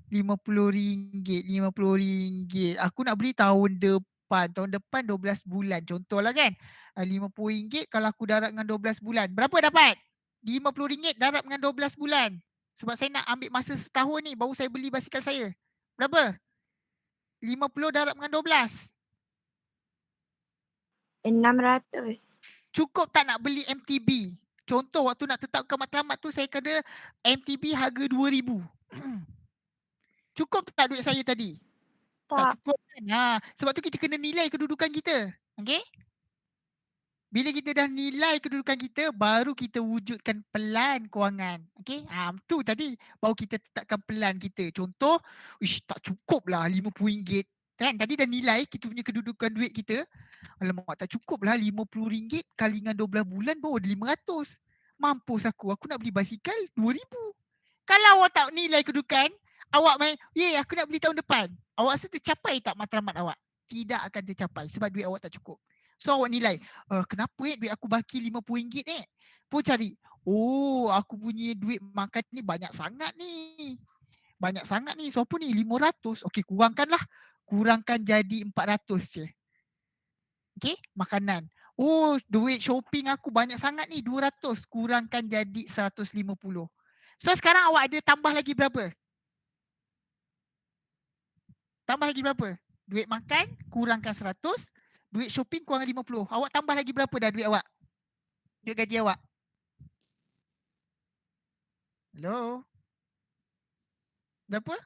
RM50, RM50. Aku nak beli tahun depan. Tahun depan 12 bulan. Contohlah kan. RM50 kalau aku darab dengan 12 bulan. Berapa dapat? RM50 darab dengan 12 bulan. Sebab saya nak ambil masa setahun ni baru saya beli basikal saya. Berapa? 50 darab dengan 12. 600. Cukup tak nak beli MTB? Contoh waktu nak tetapkan matlamat tu saya kena MTB harga RM2,000. Cukup tak duit saya tadi? Tak Tak. cukup kan? Sebab tu kita kena nilai kedudukan kita. Okay? Bila kita dah nilai kedudukan kita, baru kita wujudkan pelan kewangan. Okay? Tu tadi baru kita tetapkan pelan kita. Contoh, tak cukup lah RM50. Kan? Tadi dah nilai kita punya kedudukan duit kita. Alamak, tak cukup lah RM50 kali dengan 12 bulan baru ada RM500. Mampus aku nak beli basikal RM2,000. Kalau awak tak nilai kedudukan, awak main, aku nak beli tahun depan. Awak rasa tercapai tak matlamat awak? Tidak akan tercapai sebab duit awak tak cukup. So awak nilai, kenapa duit aku baki RM50 ni? Pun cari, aku punya duit makan ni banyak sangat ni. Banyak sangat ni, so apa ni? 500. Okey, kurangkanlah. Kurangkan jadi 400 je. Okey, makanan. Duit shopping aku banyak sangat ni, 200. Kurangkan jadi 150. So sekarang awak ada tambah lagi berapa? Tambah lagi berapa? Duit makan kurangkan 100, duit shopping kurang 50. Awak tambah lagi berapa dah duit awak? Duit gaji awak. Hello? Berapa?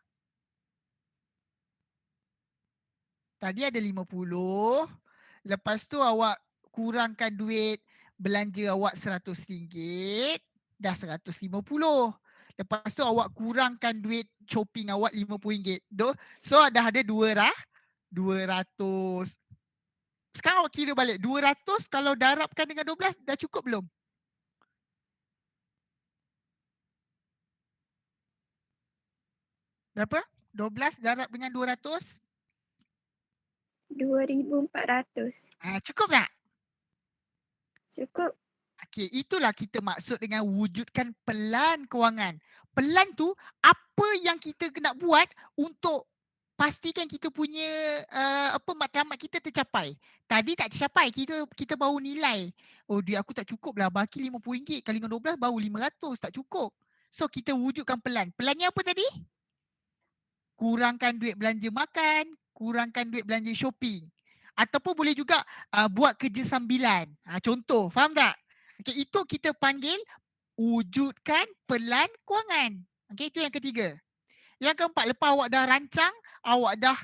Tadi ada 50. Lepas tu awak kurangkan duit belanja awak RM100. Dah 150. Lepas tu awak kurangkan duit shopping awak RM50. So dah ada 200. Sekarang awak kira balik. 200 kalau darabkan dengan 12 dah cukup belum? Berapa? 12 darab dengan 200? 2,400. Cukup tak? Cukup. Okey, itulah kita maksud dengan wujudkan pelan kewangan. Pelan tu apa yang kita nak buat untuk pastikan kita punya matlamat kita tercapai. Tadi tak tercapai, kita baru nilai. Duit aku tak cukup lah, baki RM50 kali dengan 12 baru RM500, tak cukup. So kita wujudkan pelan. Pelannya apa tadi? Kurangkan duit belanja makan, kurangkan duit belanja shopping. Ataupun boleh juga buat kerja sambilan. Contoh, faham tak? Okay, itu kita panggil wujudkan pelan kewangan. Okay, itu yang ketiga. Yang keempat, lepas awak dah rancang, awak dah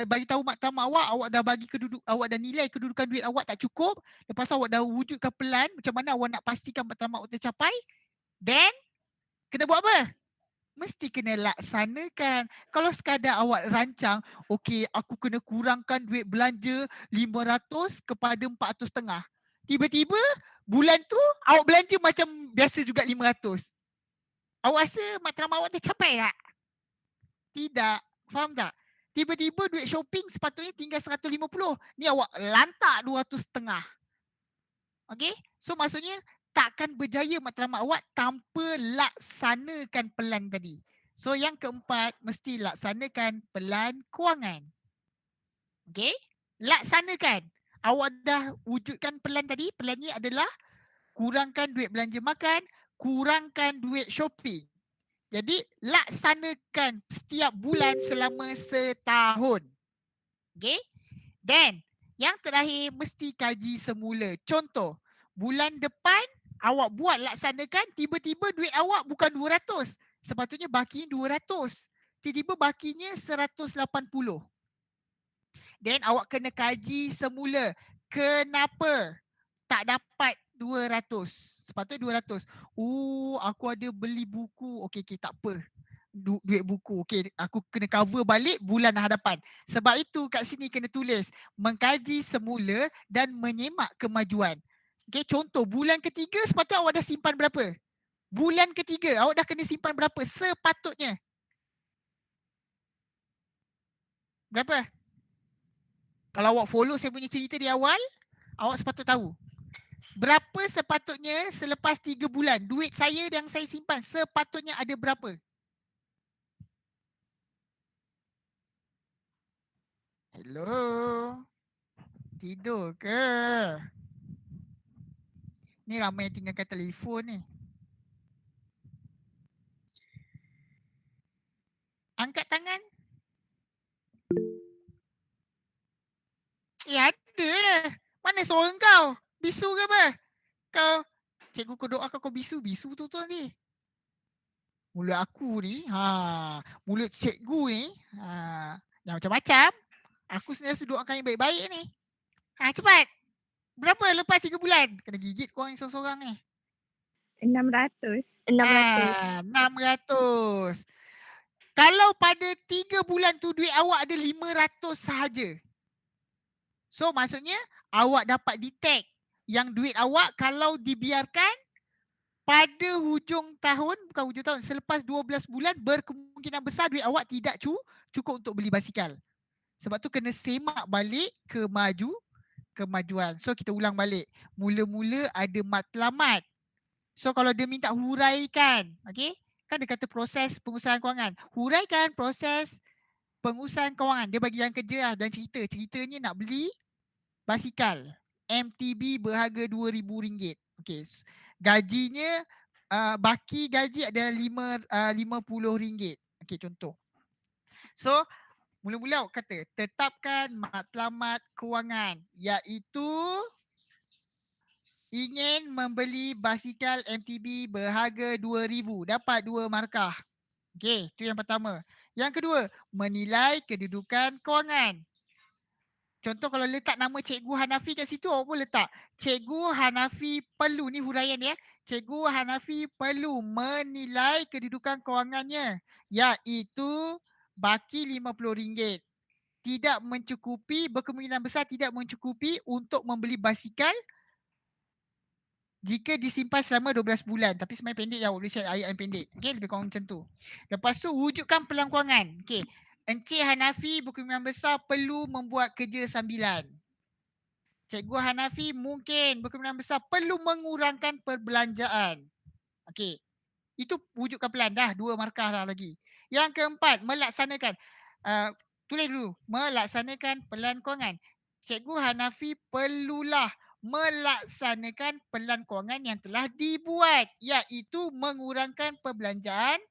bagi tahu matlamat awak dah bagi awak dah nilai kedudukan duit awak tak cukup, lepas tu awak dah wujudkan pelan macam mana awak nak pastikan matlamat awak tercapai, then kena buat apa? Mesti kena laksanakan. Kalau sekadar awak rancang, okey aku kena kurangkan duit belanja 500 kepada 400.5. Tiba-tiba bulan tu awak belanja macam biasa juga 500. Awak rasa matlamat awak tercapai tak? Tidak. Faham tak? Tiba-tiba duit shopping sepatutnya tinggal 150. Ni awak lantak 200.5. Okey? So maksudnya takkan berjaya matlamat awak tanpa laksanakan pelan tadi. So yang keempat, mesti laksanakan pelan kewangan. Okey? Laksanakan. Awak dah wujudkan pelan tadi. Pelan ni adalah kurangkan duit belanja makan, kurangkan duit shopping. Jadi laksanakan setiap bulan selama setahun. Okey? Then yang terakhir mesti kaji semula. Contoh, bulan depan awak buat laksanakan, tiba-tiba duit awak bukan 200. Sepatutnya bakinya 200. Tiba-tiba bakinya 180. Then awak kena kaji semula. Kenapa tak dapat 200? Sepatutnya 200. Aku ada beli buku. Okey, tak apa. Duit buku. Okey, aku kena cover balik bulan hadapan. Sebab itu kat sini kena tulis mengkaji semula dan menyemak kemajuan. Okey, contoh bulan ketiga sepatutnya awak dah simpan berapa? Bulan ketiga awak dah kena simpan berapa sepatutnya? Berapa? Kalau awak follow saya punya cerita di awal, awak sepatut tahu. Berapa sepatutnya selepas 3 bulan duit saya yang saya simpan sepatutnya ada berapa? Hello. Tidur ke? Ni ramai yang tinggalkan telefon ni. Angkat tangan. Ada lah. Mana seorang kau? Bisu ke apa? Kau, cikgu kau doakan kau bisu. Bisu tu ni. Mulut aku ni, mulut cikgu ni, yang macam-macam. Aku sentiasa doakan yang baik-baik ni. Cepat. Berapa lepas 3 bulan? Kena gigit korang seorang-seorang ni. 600. 600. Kalau pada 3 bulan tu duit awak ada 500 sahaja. So maksudnya awak dapat detect yang duit awak kalau dibiarkan pada hujung tahun, bukan hujung tahun, selepas 12 bulan berkemungkinan besar duit awak tidak cukup untuk beli basikal. Sebab tu kena semak balik kemajuan. So kita ulang balik. Mula-mula ada matlamat. So kalau dia minta huraikan, okay? Kan dia kata proses pengusahaan kewangan. Huraikan proses pengusahaan kewangan. Dia bagi yang kerja lah dan cerita. Ceritanya nak beli basikal MTB berharga RM2,000. Okay. Gajinya, baki gaji adalah RM50. Okay, contoh. So, mula-mula awak kata, tetapkan matlamat kewangan, iaitu ingin membeli basikal MTB berharga RM2,000. Dapat 2 markah. Okay, itu yang pertama. Yang kedua, menilai kedudukan kewangan. Contoh kalau letak nama Cikgu Hanafi kat situ, awak pun letak Cikgu Hanafi perlu, ni huraian ya. Cikgu Hanafi perlu menilai kedudukan kewangannya, iaitu baki RM50. Tidak mencukupi, berkemungkinan besar tidak mencukupi untuk membeli basikal jika disimpan selama 12 bulan. Tapi sebenarnya pendek ya, awak boleh cari ayat yang pendek. Okay, lebih kurang macam tu. Lepas tu wujudkan pelan kewangan. Okay. Encik Hanafi berkemungkinan besar perlu membuat kerja sambilan. Cikgu Hanafi mungkin berkemungkinan besar perlu mengurangkan perbelanjaan. Okey. Itu wujudkan pelan dah, 2 markah dah lagi. Yang keempat, melaksanakan. Tulis dulu, melaksanakan pelan kewangan. Cikgu Hanafi perlulah melaksanakan pelan kewangan yang telah dibuat, iaitu mengurangkan perbelanjaan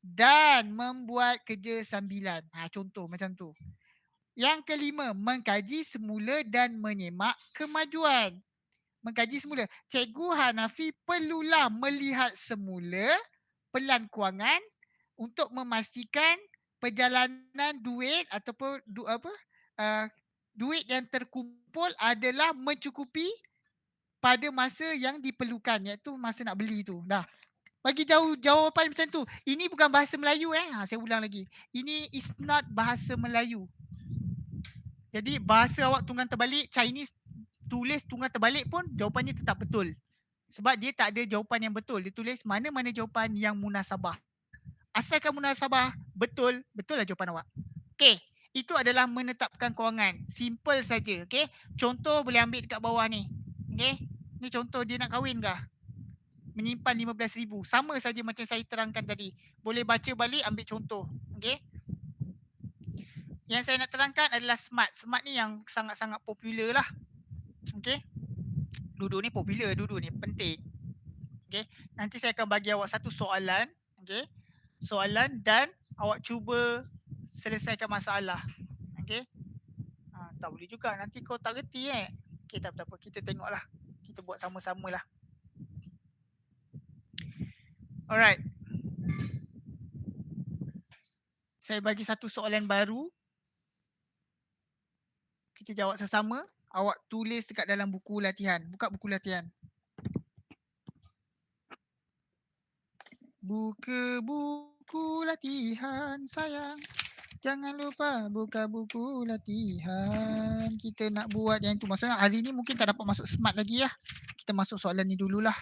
dan membuat kerja sambilan. Contoh macam tu. Yang kelima, mengkaji semula dan menyemak kemajuan. Mengkaji semula. Cikgu Hanafi perlulah melihat semula pelan kewangan untuk memastikan perjalanan duit ataupun duit yang terkumpul adalah mencukupi pada masa yang diperlukan, iaitu masa nak beli tu. Dah. Bagi jauh jawapan macam tu. Ini bukan bahasa Melayu saya ulang lagi. Ini is not bahasa Melayu. Jadi bahasa awak tunggang terbalik, Chinese tulis tunggang terbalik pun jawapannya tetap betul. Sebab dia tak ada jawapan yang betul. Dia tulis mana-mana jawapan yang munasabah. Asalkan munasabah betul, betul lah jawapan awak. Okey, itu adalah menetapkan kewangan. Simple saja, okey. Contoh boleh ambil dekat bawah ni. Okey. Ni contoh dia nak kahwin kah? Menyimpan 15,000. Sama saja macam saya terangkan tadi. Boleh baca balik, ambil contoh. Okey. Yang saya nak terangkan adalah SMART. SMART ni yang sangat-sangat popular lah. Okey. Duduk ni popular, duduk ni penting. Okey. Nanti saya akan bagi awak satu soalan. Okey. Soalan dan awak cuba selesaikan masalah. Okey. Tak boleh juga. Nanti kau tak reti Okey, tak apa. Kita tengoklah. Kita buat sama-sama lah. Alright. Saya bagi satu soalan baru. Kita jawab sesama. Awak tulis dekat dalam buku latihan. Buka buku latihan. Buka buku latihan sayang. Jangan lupa buka buku latihan. Kita nak buat yang tu. Maksudnya hari ni mungkin tak dapat masuk SMART lagi lah. Kita masuk soalan ni dululah.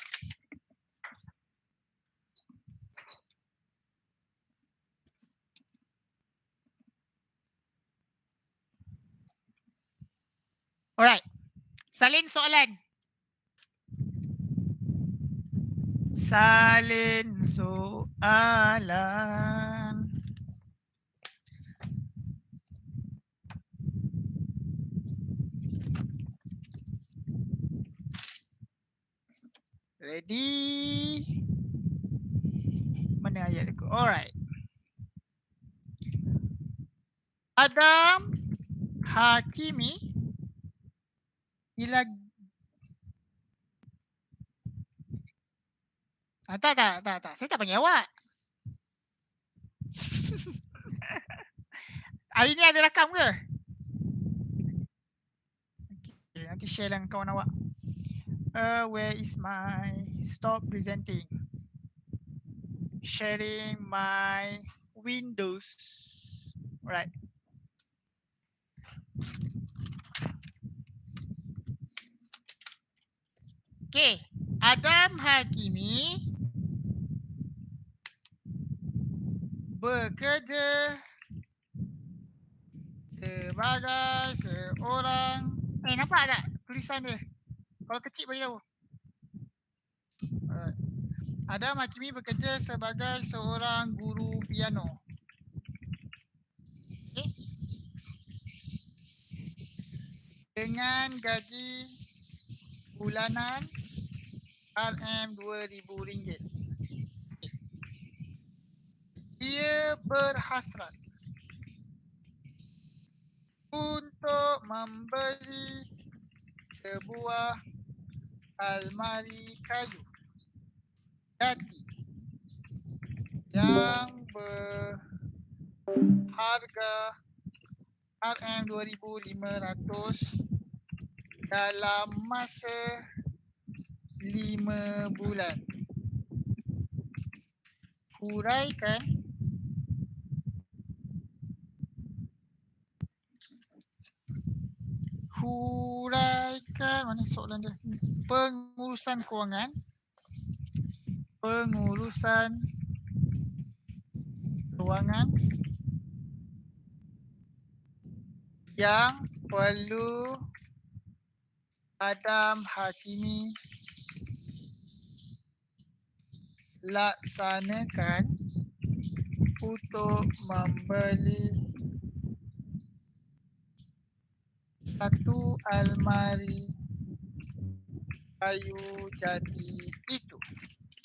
Alright. Salin soalan. Salin soalan. di mana ayat aku? Alright. Adam Hakimi ila tak. Saya tak panggil awak. Hari ni ada rakam ke? Okay, nanti share dengan kawan awak. Where is my stop presenting? Sharing my Windows. Right. Okay. Adam Hakimi bekerja sebagai seorang nampak tak tulisan dia? Kalau kecil bagi tahu. Alright. Adam Hakimi bekerja sebagai seorang guru piano. Okay. Dengan gaji bulanan RM2,000. Dia berhasrat untuk membeli sebuah almari kayu jati yang berharga RM2,500 dalam masa 5 bulan. Huraikan mana soalan dia? Pengurusan kewangan yang perlu Adam Hakimi laksanakan untuk membeli satu almari kayu jati itu.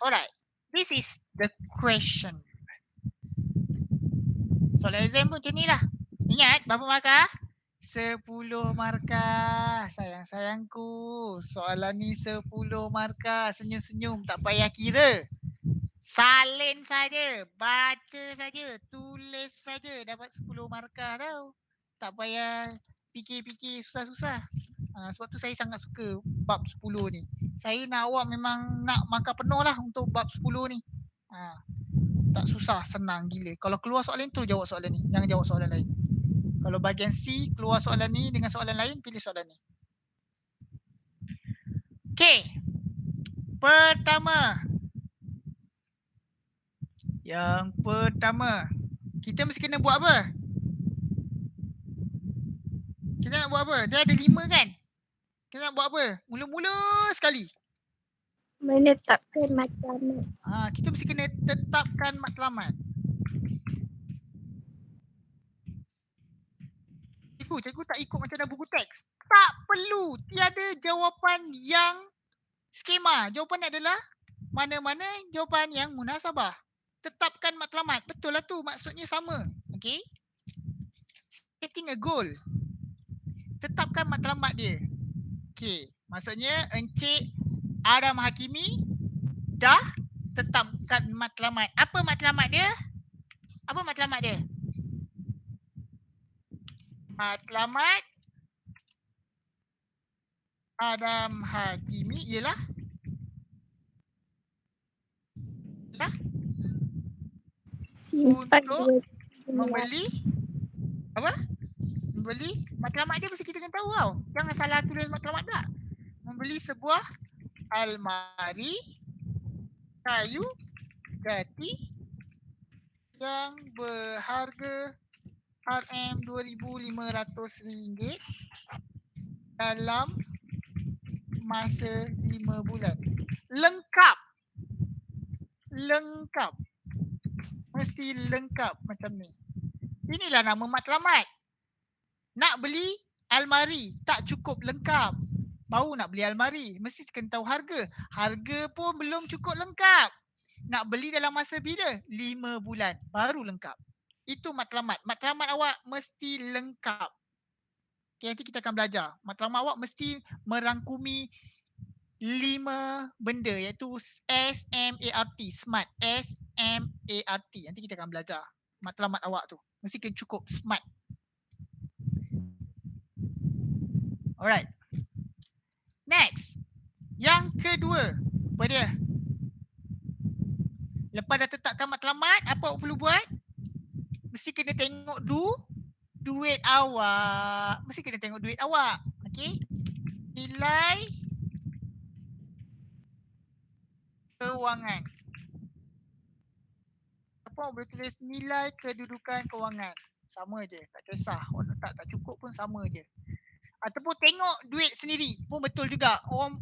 Alright, this is the question. Soalan exam pun macam ni lah. Ingat berapa markah? 10 markah. Sayang-sayangku. Soalan ni 10 markah. Senyum-senyum. Tak payah kira. Salin saja. Baca saja. Tulis saja. Dapat 10 markah tau. Tak payah fikir-fikir susah-susah. Sebab tu saya sangat suka bab 10 ni. Saya nak awak memang nak markah penuh lah untuk bab 10 ni. Tak susah, senang gila. Kalau keluar soalan tu jawab soalan ni. Jangan jawab soalan lain. Kalau bahagian C keluar soalan ni dengan soalan lain, pilih soalan ni. Okay. Yang pertama. Kita mesti kena buat apa? Kita nak buat apa? Dia ada 5 kan? Kita nak buat apa? Mula-mula sekali. Menetapkan matlamat. Kita mesti kena tetapkan matlamat. Cikgu tak ikut macam dalam buku teks. Tak perlu. Tiada jawapan yang skema. Jawapan adalah mana-mana jawapan yang munasabah. Tetapkan matlamat. Betul lah tu. Maksudnya sama. Okay. Setting a goal. Tetapkan matlamat dia. Okay. Maksudnya Encik Adam Hakimi dah tetapkan matlamat. Apa matlamat dia? Matlamat Adam Hakimi ialah untuk membeli apa? Membeli matlamat dia mesti kita kena tahu tau. Jangan salah tulis matlamat tak. Membeli sebuah almari kayu jati yang berharga RM2,500 dalam masa 5 bulan. Lengkap. Mesti lengkap macam ni. Inilah nama matlamat. Nak beli almari tak cukup lengkap. Baru nak beli almari. Mesti kena tahu harga. Harga pun belum cukup lengkap. Nak beli dalam masa bila? 5 bulan. Baru lengkap. Itu matlamat. Matlamat awak mesti lengkap. Okay, nanti kita akan belajar. Matlamat awak mesti merangkumi 5 benda iaitu SMART. SMART. SMART. Nanti kita akan belajar. Matlamat awak tu. Mesti kena cukup smart. Alright. Next. Yang kedua. Apa dia? Lepas dah tetapkan matlamat, apa awak perlu buat? Mesti kena tengok duit awak. Mesti kena tengok duit awak. Okey. Nilai kewangan. Apa awak boleh tulis nilai kedudukan kewangan. Sama je. Tak kisah. Awak letak tak cukup pun sama je. Ataupun tengok duit sendiri pun betul juga. Orang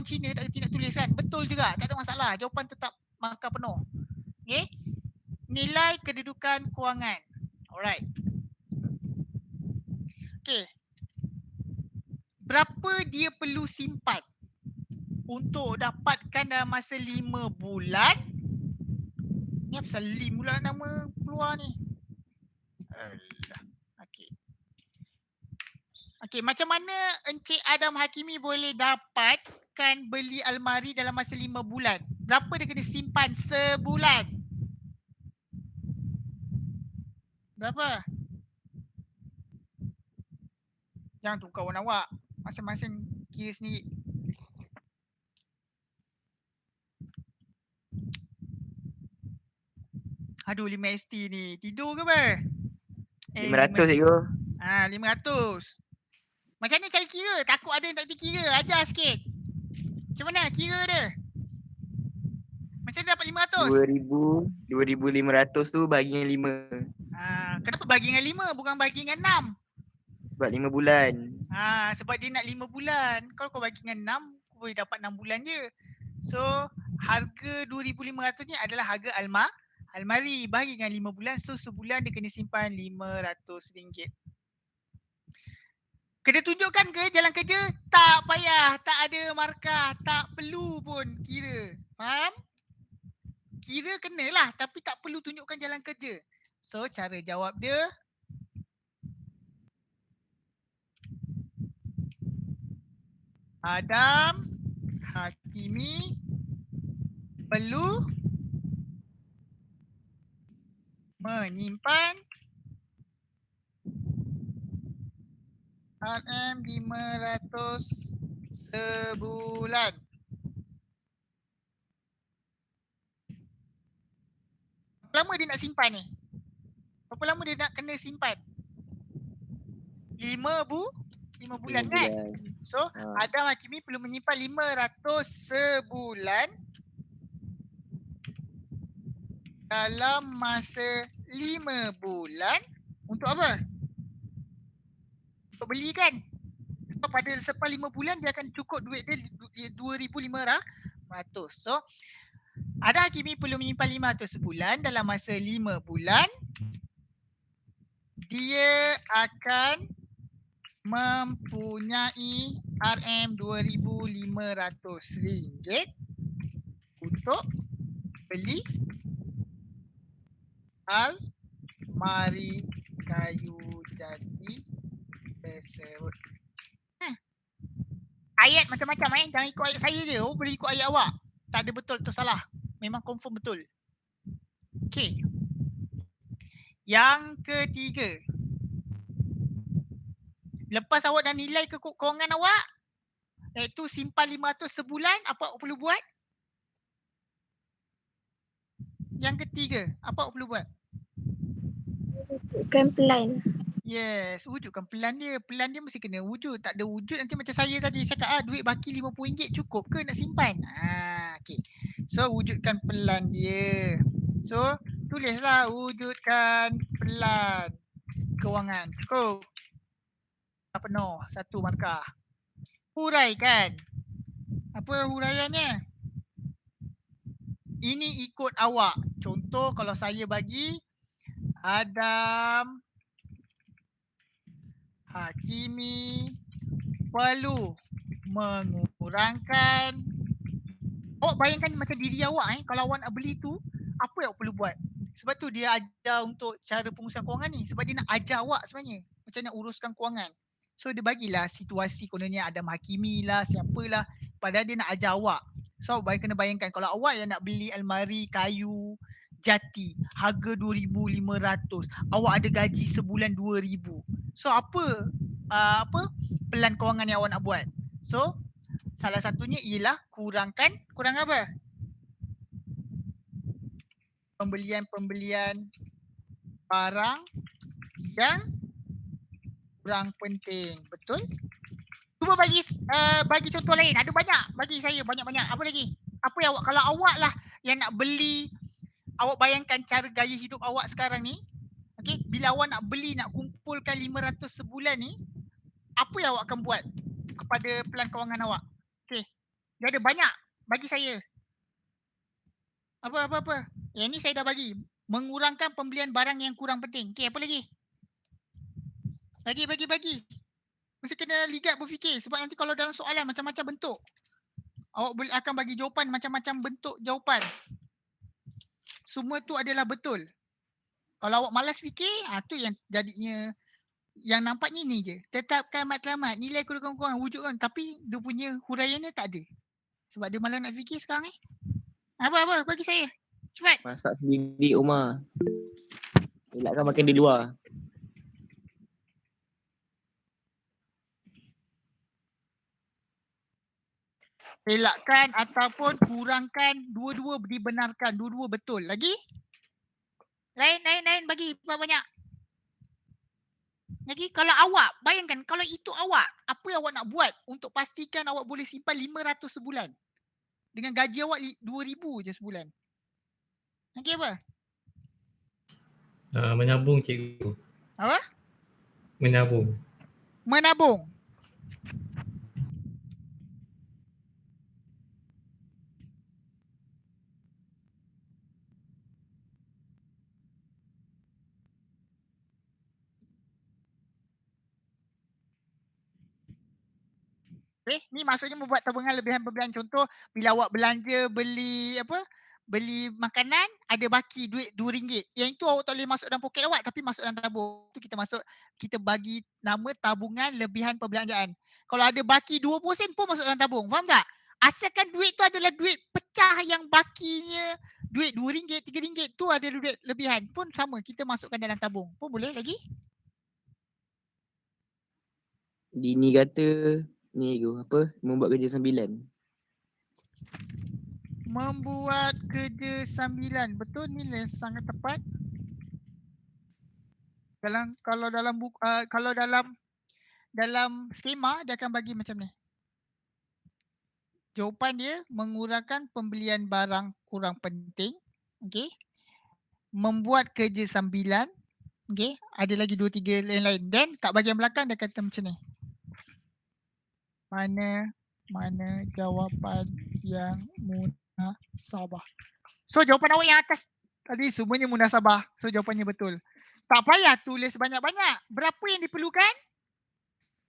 Cina tak reti nak tulis kan. Betul juga. Tak ada masalah. Jawapan tetap markah penuh. Okay. Nilai kedudukan kewangan. Alright. Okay. Berapa dia perlu simpan untuk dapatkan dalam masa 5 bulan? Ni pasal lim pula nama keluar ni. Alah. Okay. Okay, macam mana Encik Adam Hakimi boleh dapatkan beli almari dalam masa 5 bulan? Berapa dia kena simpan sebulan? Berapa? Jangan tukar kawan awak. Masing-masing kira sendiri. Aduh, 5 ST ni. Tidur ke apa? 500 cikgu. 500. Macam mana cari kira? Takut ada yang tak kerti kira. Ajar sikit. Macam mana kira dia? Macam mana dapat 500? 2,500 tu bagi dengan 5. Kenapa bagi dengan 5 bukan bagi dengan 6? Sebab 5 bulan. Sebab dia nak 5 bulan. Kalau kau bagi dengan 6, kau boleh dapat 6 bulan je. So, harga 2,500 ni adalah harga almari. Bagi dengan 5 bulan. So, sebulan dia kena simpan RM500. Kena tunjukkan ke jalan kerja? Tak payah. Tak ada markah. Tak perlu pun kira. Faham? Kira kenalah. Tapi tak perlu tunjukkan jalan kerja. So, cara jawab dia. Adam Hakimi perlu menyimpan RM500 sebulan. Berapa lama dia nak simpan ni? Berapa lama dia nak kena simpan? 5 bulan kan? So, Adam Hakimi perlu menyimpan 500 sebulan dalam masa 5 bulan. Untuk apa? Untuk beli kan? Sebab pada selepas 5 bulan dia akan cukup duit dia 2,500. So, Adam Hakimi perlu menyimpan 500 sebulan dalam masa 5 bulan. Dia akan mempunyai RM2,500 untuk beli almari kayu jati tersebut. Ayat macam-macam jangan ikut ayat saya je. Boleh ikut ayat awak. Tak ada betul atau salah. Memang confirm betul. Okey. Yang ketiga. Lepas awak dah nilai kewangan awak, iaitu simpan 500 sebulan, apa awak perlu buat? Yang ketiga, apa awak perlu buat? Wujudkan pelan. Yes, wujudkan pelan dia. Pelan dia mesti kena wujud. Tak ada wujud nanti macam saya tadi cakap duit baki RM50 cukup ke nak simpan? Okay. So, wujudkan pelan dia. So, tulislah wujudkan pelan kewangan. Cukup. Penuh. 1 markah. Huraikan. Apa huraiannya? Ini ikut awak. Contoh kalau saya bagi Adam Hakimi perlu mengurangkan. Awak bayangkan macam diri awak kalau awak nak beli tu, apa yang awak perlu buat? Sebab tu dia ajar untuk cara pengurusan kewangan ni. Sebab dia nak ajar awak sebenarnya macam nak uruskan kewangan. So dia bagilah situasi kononnya ada menghakimi lah, siapalah. Padahal dia nak ajar awak. So awak kena bayangkan kalau awak yang nak beli almari kayu jati harga 2,500, awak ada gaji sebulan 2,000. So apa pelan kewangan yang awak nak buat? So salah satunya ialah kurang apa? Pembelian barang yang kurang penting. Betul? Cuba bagi contoh lain. Ada banyak. Bagi saya banyak-banyak. Apa lagi? Apa yang awak, kalau awak lah yang nak beli, awak bayangkan cara gaya hidup awak sekarang ni. Okay, bila awak nak beli, nak kumpulkan 500 sebulan ni, apa yang awak akan buat kepada pelan kewangan awak? Okay, dia ada banyak. Bagi saya. Apa? Yang ni saya dah bagi. Mengurangkan pembelian barang yang kurang penting. Okay, apa lagi? Bagi. Mesti kena ligat berfikir. Sebab nanti kalau dalam soalan macam-macam bentuk. Awak boleh akan bagi jawapan macam-macam bentuk jawapan. Semua tu adalah betul. Kalau awak malas fikir, tu yang jadinya, yang nampaknya ni je. Tetapkan matlamat, nilai kurang-kurang, wujudkan. Tapi dia punya huraiannya tak ada. Sebab dia malas nak fikir sekarang Apa? Bagi saya. Cepat. Masak sendiri Omar. Elakkan makan di luar. Elakkan ataupun kurangkan, dua-dua dibenarkan, dua-dua betul. Lagi? Lain, bagi banyak. Lagi, kalau awak, bayangkan kalau itu awak, apa yang awak nak buat untuk pastikan awak boleh simpan 500 sebulan? Dengan gaji awak 2,000 je sebulan. Lagi apa? Menabung, cikgu. Apa? Menabung. Okay, ni maksudnya membuat tabungan lebihan pembelian. Contoh, bila awak belanja beli makanan, ada baki duit RM2. Yang itu awak tak boleh masuk dalam poket awak, tapi masuk dalam tabung. Tu kita bagi nama tabungan lebihan perbelanjaan. Kalau ada baki 20 sen pun masuk dalam tabung. Faham tak? Asalkan duit tu adalah duit pecah yang bakinya duit RM2, RM3, tu ada duit lebihan. Pun sama, kita masukkan dalam tabung. Pun boleh lagi? Dini kata ni membuat kerja sambilan. Membuat kerja sambilan. Betul, ni sangat tepat. Kalau dalam skema dia akan bagi macam ni. Jawapan dia mengurangkan pembelian barang kurang penting. Okey. Membuat kerja sambilan. Okey, ada lagi 2-3 lain-lain. Dan kat bahagian belakang dia kata macam ni. Mana jawapan yang munasabah. So jawapan awak yang atas tadi semuanya munasabah. So jawapannya betul. Tak payah tulis banyak-banyak. Berapa yang diperlukan?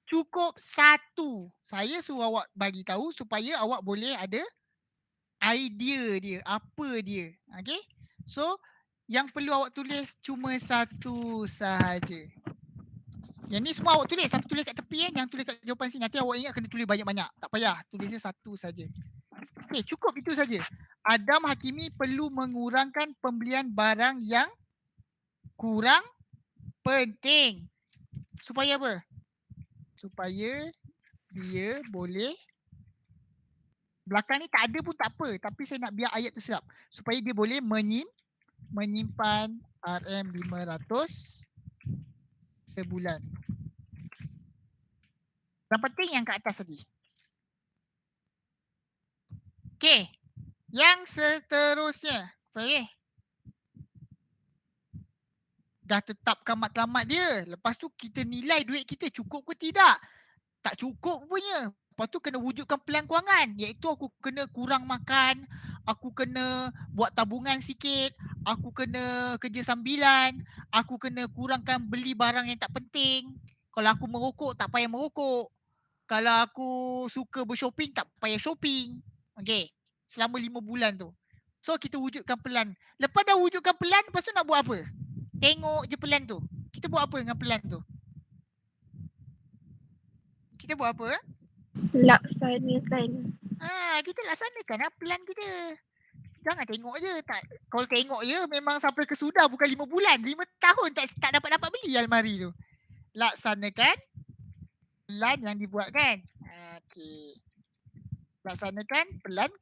Cukup 1. Saya suruh awak bagi tahu supaya awak boleh ada idea dia. Apa dia. Okay. So yang perlu awak tulis cuma 1 sahaja. Yang ni semua awak tulis. Tapi tulis kat tepi Yang tulis kat jawapan sini. Nanti awak ingat kena tulis banyak-banyak. Tak payah. Tulisnya 1 saja. Okay, cukup itu saja. Adam Hakimi perlu mengurangkan pembelian barang yang kurang penting. Supaya apa? Supaya dia boleh, belakang ni tak ada pun tak apa. Tapi saya nak biar ayat tu sedap. Supaya dia boleh menyimpan RM500 sebulan. Yang penting yang kat atas tadi. Okey. Yang seterusnya. Okay. Dah tetapkan matlamat dia. Lepas tu kita nilai duit kita cukup ke tidak. Tak cukup punya. Lepas tu kena wujudkan pelan kewangan. Iaitu aku kena kurang makan. Aku kena buat tabungan sikit. Aku kena kerja sambilan. Aku kena kurangkan beli barang yang tak penting. Kalau aku merokok, tak payah merokok. kalau aku suka bershopping tak payah shopping. Okay. Selama 5 bulan tu. So kita wujudkan pelan. Lepas dah wujudkan pelan, lepas tu nak buat apa? Tengok je pelan tu. Kita buat apa dengan pelan tu? Kita buat apa? Laksanakan. Kita laksanakan lah pelan kita. Jangan tengok je. Tak, kalau tengok je memang sampai ke sudah bukan 5 bulan. 5 tahun tak dapat beli almari tu. Laksanakan pelan yang dibuatkan. Okey. Laksanakan pelan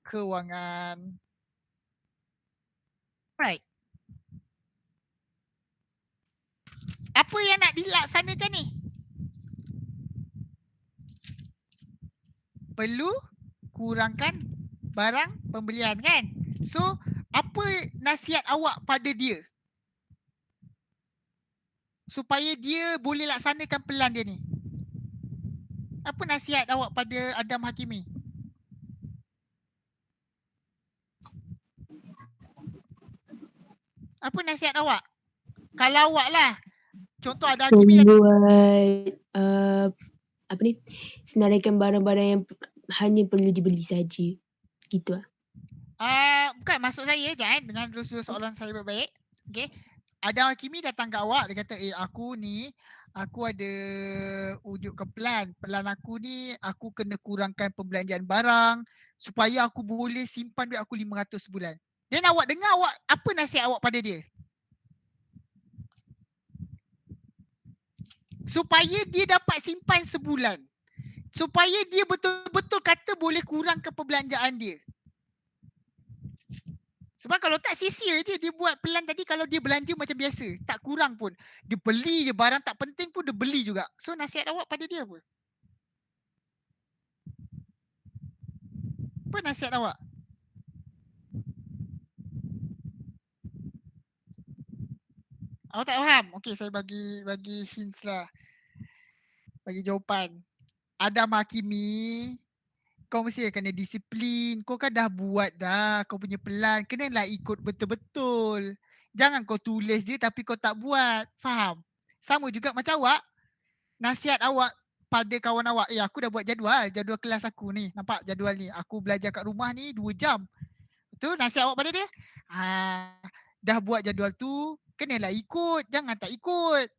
kewangan. Right. Apa yang nak dilaksanakan ni? Perlu kurangkan barang pembelian kan? So, apa nasihat awak pada dia? Supaya dia boleh laksanakan pelan dia ni. Apa nasihat awak pada Adam Hakimi? Apa nasihat awak? Kalau awak lah. Contoh Adam Hakimi Membuat apa ni? Senaraikan barang-barang yang hanya perlu dibeli saja. Gitu lah. Bukan maksud saya je dengan dua soalan saya baik-baik. Okay. Adam Hakimi datang ke awak, dia kata, aku ada wujudkan pelan. Pelan aku ni, aku kena kurangkan pembelanjaan barang supaya aku boleh simpan duit aku 500 sebulan. Dan awak dengar apa nasihat awak pada dia? Supaya dia dapat simpan sebulan. Supaya dia betul-betul kata boleh kurangkan perbelanjaan dia. Sebab kalau tak sia-sia je dia buat pelan tadi kalau dia belanja macam biasa. Tak kurang pun. Dia beli je barang tak penting pun dia beli juga. So nasihat awak pada dia apa? Apa nasihat awak? Awak tak faham? Okey, saya bagi hints lah. Bagi jawapan. Adam Hakimi, kau mesti kena disiplin. Kau kan dah buat dah. Kau punya pelan. Kenalah ikut betul-betul. Jangan kau tulis je tapi kau tak buat. Faham? Sama juga macam awak. Nasihat awak pada kawan awak. Aku dah buat jadual kelas aku ni. Nampak jadual ni. Aku belajar kat rumah ni 2 jam. Betul nasihat awak pada dia? Dah buat jadual tu. Kenalah ikut. Jangan tak ikut.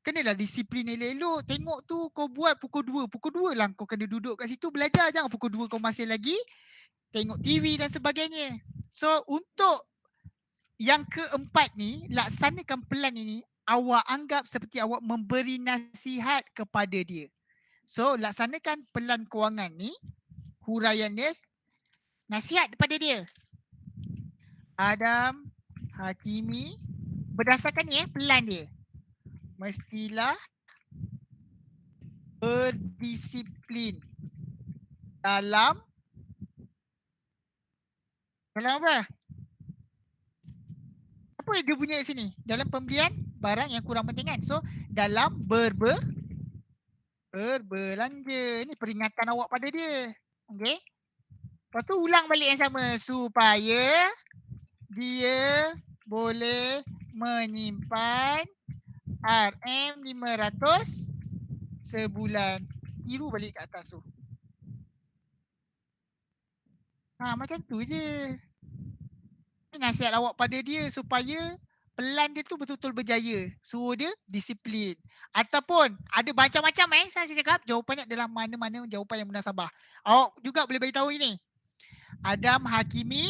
Kenalah disiplin elok-elok. Tengok tu kau buat pukul 2. Pukul 2 lah kau kena duduk kat situ belajar. Jangan pukul 2 kau masih lagi tengok TV dan sebagainya. So untuk yang keempat ni, laksanakan pelan ini, awak anggap seperti awak memberi nasihat kepada dia. So laksanakan pelan kewangan ni, huraian dia, nasihat kepada dia. Adam Hakimi, berdasarkan ni pelan dia. Mestilah berdisiplin dalam apa? Apa dia punya sini? Dalam pembelian barang yang kurang penting kan? So dalam berbelanja. Ini peringatan awak pada dia. Okay? Lepas tu ulang balik yang sama supaya dia boleh menyimpan RM500 sebulan. Tiru balik kat atas tu. Macam tu je. Ini nasihat awak pada dia supaya pelan dia tu betul-betul berjaya. Suruh dia disiplin. Ataupun ada macam-macam saya cakap jawapannya adalah mana-mana jawapan yang munasabah. Awak juga boleh beritahu ini. Adam Hakimi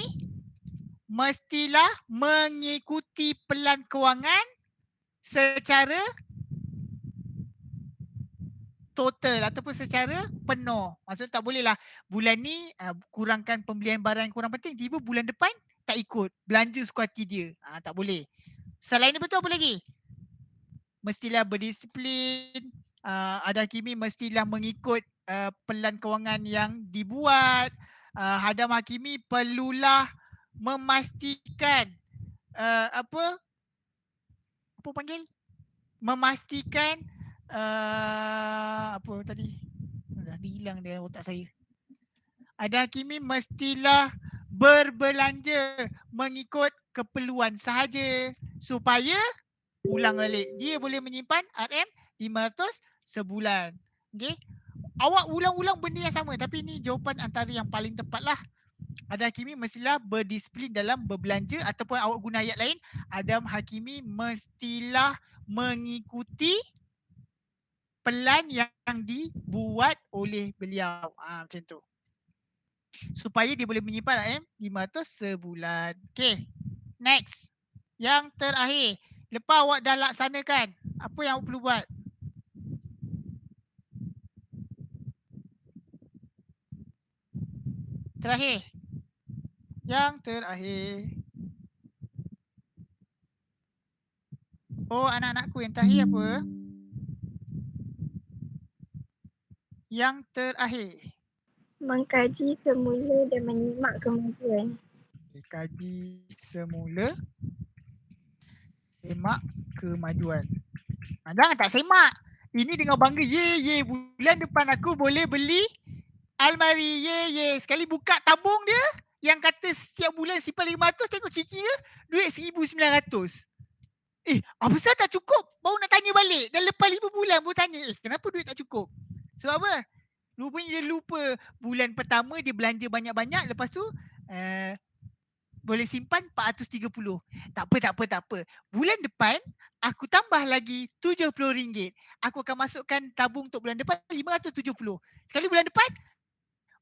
mestilah mengikuti pelan kewangan secara total ataupun secara penuh. Maksudnya tak boleh lah bulan ni kurangkan pembelian barang yang kurang penting, tiba bulan depan tak ikut, belanja suka hati dia. Tak boleh. Selain itu betul apa lagi? Mestilah berdisiplin. Adam Hakimi mestilah mengikut pelan kewangan yang dibuat. Adam Hakimi perlulah memastikan apa panggil? Memastikan apa tadi? Dah hilang dia otak saya. Adam Hakimi mestilah berbelanja mengikut keperluan sahaja supaya ulang balik dia boleh menyimpan RM500 sebulan. Okey? Awak ulang-ulang benda yang sama tapi ni jawapan antara yang paling tepat lah. Adam Hakimi mestilah berdisiplin dalam berbelanja ataupun awak guna ayat lain. Adam Hakimi mestilah mengikuti pelan yang dibuat oleh beliau. Macam tu. Supaya dia boleh menyimpan RM500 sebulan. Okay. Next. Yang terakhir. Lepas awak dah laksanakan, apa yang awak perlu buat? Terakhir. Yang terakhir. Oh, anak-anakku, yang terakhir apa? Yang terakhir. Mengkaji semula dan menyimak kemajuan. Kaji semula, semak kemajuan. Jangan tak semak. Ini dengan bangga, ye, bulan depan aku boleh beli almari, ye. Sekali buka tabung dia, yang kata setiap bulan simpan 500, tengok kira duit 1,900. Apa pasal tak cukup? Baru nak tanya balik. Dah lepas 5 bulan baru tanya, kenapa duit tak cukup? Sebab apa? Rupanya dia lupa bulan pertama dia belanja banyak-banyak, lepas tu boleh simpan 430. Tak apa. Bulan depan aku tambah lagi RM70. Aku akan masukkan tabung untuk bulan depan 570. Sekali bulan depan,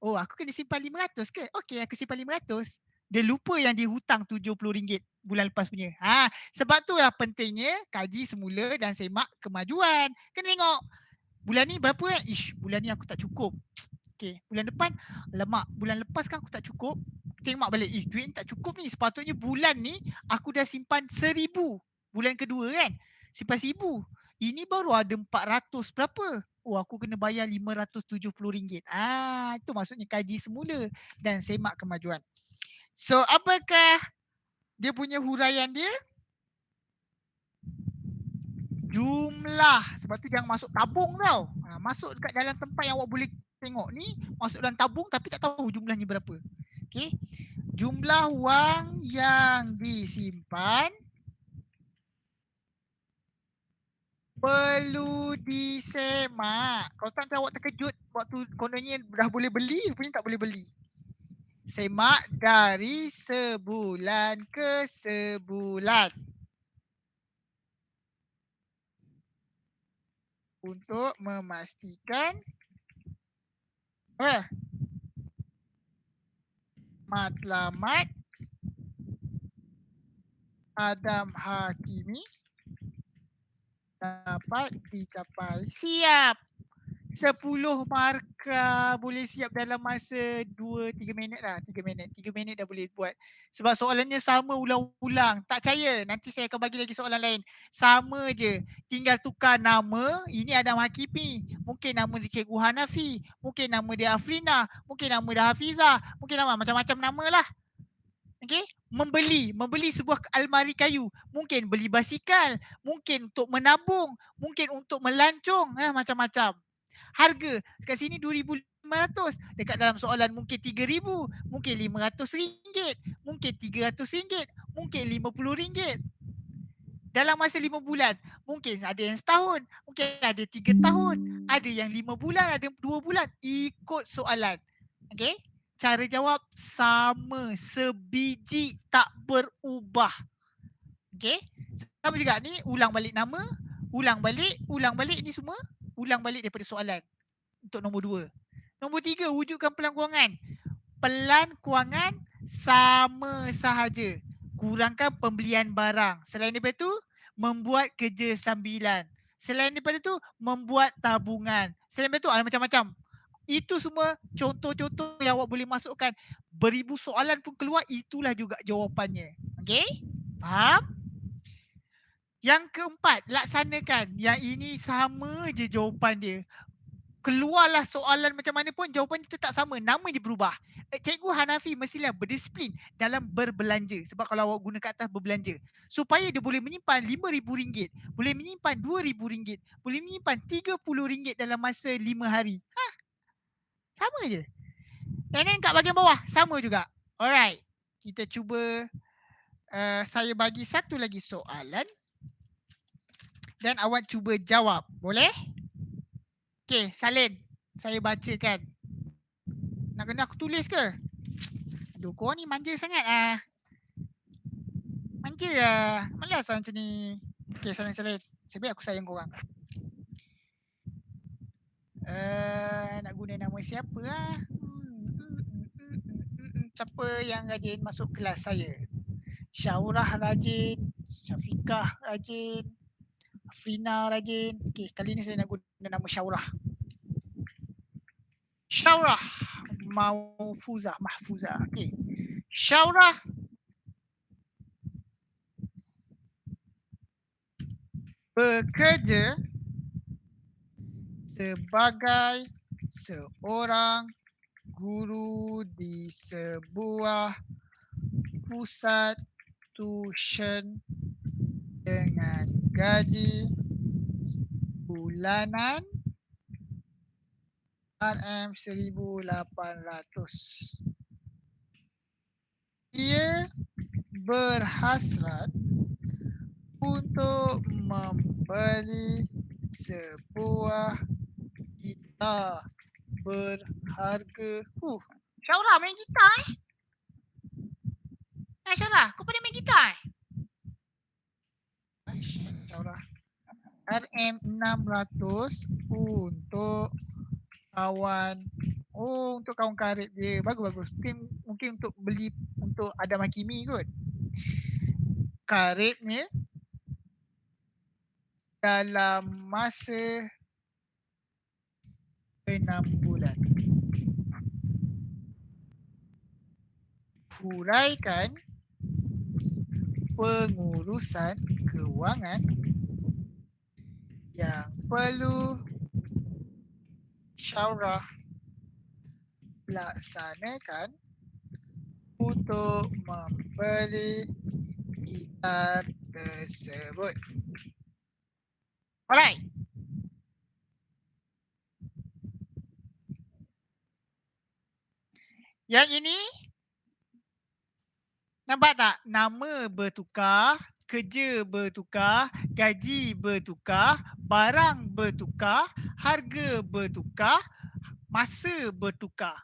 aku kena simpan 500 ke? Okey, aku simpan 500. Dia lupa yang dia hutang RM70 bulan lepas punya. Sebab tu lah pentingnya kaji semula dan semak kemajuan. Kena tengok bulan ni berapa bulan ni aku tak cukup. Okey, bulan depan, lemak, bulan lepas kan aku tak cukup. Tengok balik, duit ni tak cukup ni. Sepatutnya bulan ni aku dah simpan 1,000. Bulan kedua kan, simpan 1,000. Ini baru ada 400 berapa? Aku kena bayar RM570. Itu maksudnya kaji semula dan semak kemajuan. So, apakah dia punya huraian dia? Jumlah. Sebab tu jangan masuk tabung tau. Masuk dekat dalam tempat yang awak boleh tengok ni, masuk dalam tabung tapi tak tahu jumlahnya berapa. Okey. Jumlah wang yang disimpan perlu disemak. Kalau tak awak terkejut waktu kononnya dah boleh beli, rupanya tak boleh beli. Semak dari sebulan ke sebulan. Untuk memastikan matlamat Adam Hakimi dapat dicapai. Siap. 10 markah boleh siap dalam masa 2-3 minit lah. 3 minit dah boleh buat. Sebab soalannya sama ulang-ulang. Tak percaya, nanti saya akan bagi lagi soalan lain. Sama je. Tinggal tukar nama. Ini Adam Hakimi. Mungkin nama dia Cikgu Hanafi. Mungkin nama dia Afrina. Mungkin nama dia Hafizah. Mungkin nama macam-macam nama lah. Okay? Membeli sebuah almari kayu. Mungkin beli basikal. Mungkin untuk menabung. Mungkin untuk melancong. Macam-macam. Harga kat sini RM2,500. Dekat dalam soalan mungkin RM3,000. Mungkin RM500. Mungkin RM300. Mungkin RM50. Dalam masa 5 bulan. Mungkin ada yang setahun. Mungkin ada 3 tahun. Ada yang 5 bulan. Ada 2 bulan. Ikut soalan. Okay? Cara jawab sama. Sebiji tak berubah. Okay? Sama juga ni. Ulang balik nama. Ulang balik ni semua. Ulang balik daripada soalan. Untuk nombor 2. Nombor 3, wujudkan pelan kewangan. Pelan kewangan sama sahaja. Kurangkan pembelian barang. Selain daripada tu, membuat kerja sambilan. Selain daripada tu, membuat tabungan. Selain daripada tu, ada macam-macam. Itu semua contoh-contoh yang awak boleh masukkan. Beribu soalan pun keluar, itulah juga jawapannya. Okay? Faham? Yang keempat, laksanakan. Yang ini sama je jawapan dia. Keluarlah soalan macam mana pun, jawapan dia tetap sama. Nama je berubah. Cikgu Hanafi mestilah berdisiplin dalam berbelanja. Sebab kalau awak guna kat atas berbelanja. Supaya dia boleh menyimpan RM5,000. Boleh menyimpan RM2,000. Boleh menyimpan RM30 dalam masa 5 hari. Sama je. Dan kat bahagian bawah, sama juga. Alright. Kita cuba. Saya bagi satu lagi soalan. Dan awak cuba jawab. Boleh? Okay, salin. saya bacakan. Nak kena aku tulis ke? Aduh, korang ni manja sangat ah. Manja lah. Malas lah macam ni. Okay, salin-salin. Sebab aku sayang korang. Nak guna nama siapa lah? Siapa yang rajin masuk kelas saya? Syaurah rajin, Syafiqah rajin, Afrina rajin. Okay, kali ni saya nak guna nama Syaurah. Syaurah Mahfuzah. Okay. Syaurah bekerja sebagai seorang guru di sebuah pusat tuition dengan gaji bulanan RM1,800. Dia berhasrat untuk membeli sebuah gitar berharga. Syaurah main gitar Syaurah, kau pandai main gitar Syaurah. RM600 untuk kawan. Untuk kawan karib dia. Bagus. Mungkin untuk beli untuk Adam Hakimi kot. Karibnya dalam masa 6 bulan. Huraikan pengurusan kewangan yang perlu Syaurah laksanakan untuk membeli gitar tersebut. Alright. Yang ini nampak tak? Nama bertukar, kerja bertukar, gaji bertukar, barang bertukar, harga bertukar, masa bertukar.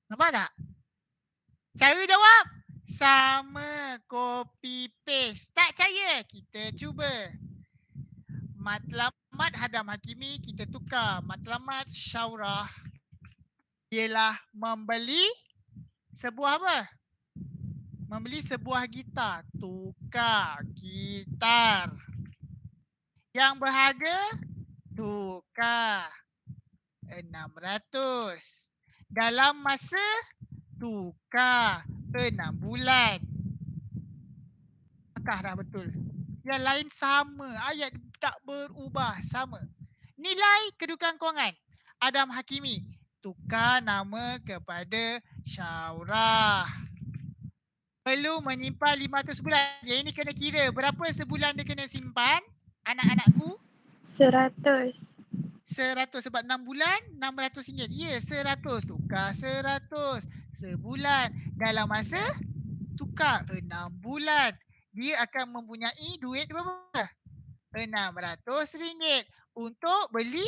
Nampak tak? Cara jawab? Sama, copy paste. Tak percaya? Kita cuba. Matlamat Adam Hakimi kita tukar. Matlamat Syaurah ialah membeli sebuah apa? Membeli sebuah gitar. Tukar gitar. Yang berharga? Tukar 600. Dalam masa? Tukar 6 bulan. Apakah dah betul? Yang lain sama. Ayat tak berubah. Sama. Nilai kedudukan kewangan. Adam Hakimi. Tukar nama kepada Syaurah. Perlu menyimpan 500 bulan. Yang ini kena kira. Berapa sebulan dia kena simpan? Anak-anakku? 100. 100 sebab 6 bulan RM600. Ya, 100. Tukar 100 sebulan. Dalam masa tukar 6 bulan. Dia akan mempunyai duit berapa? RM600 untuk beli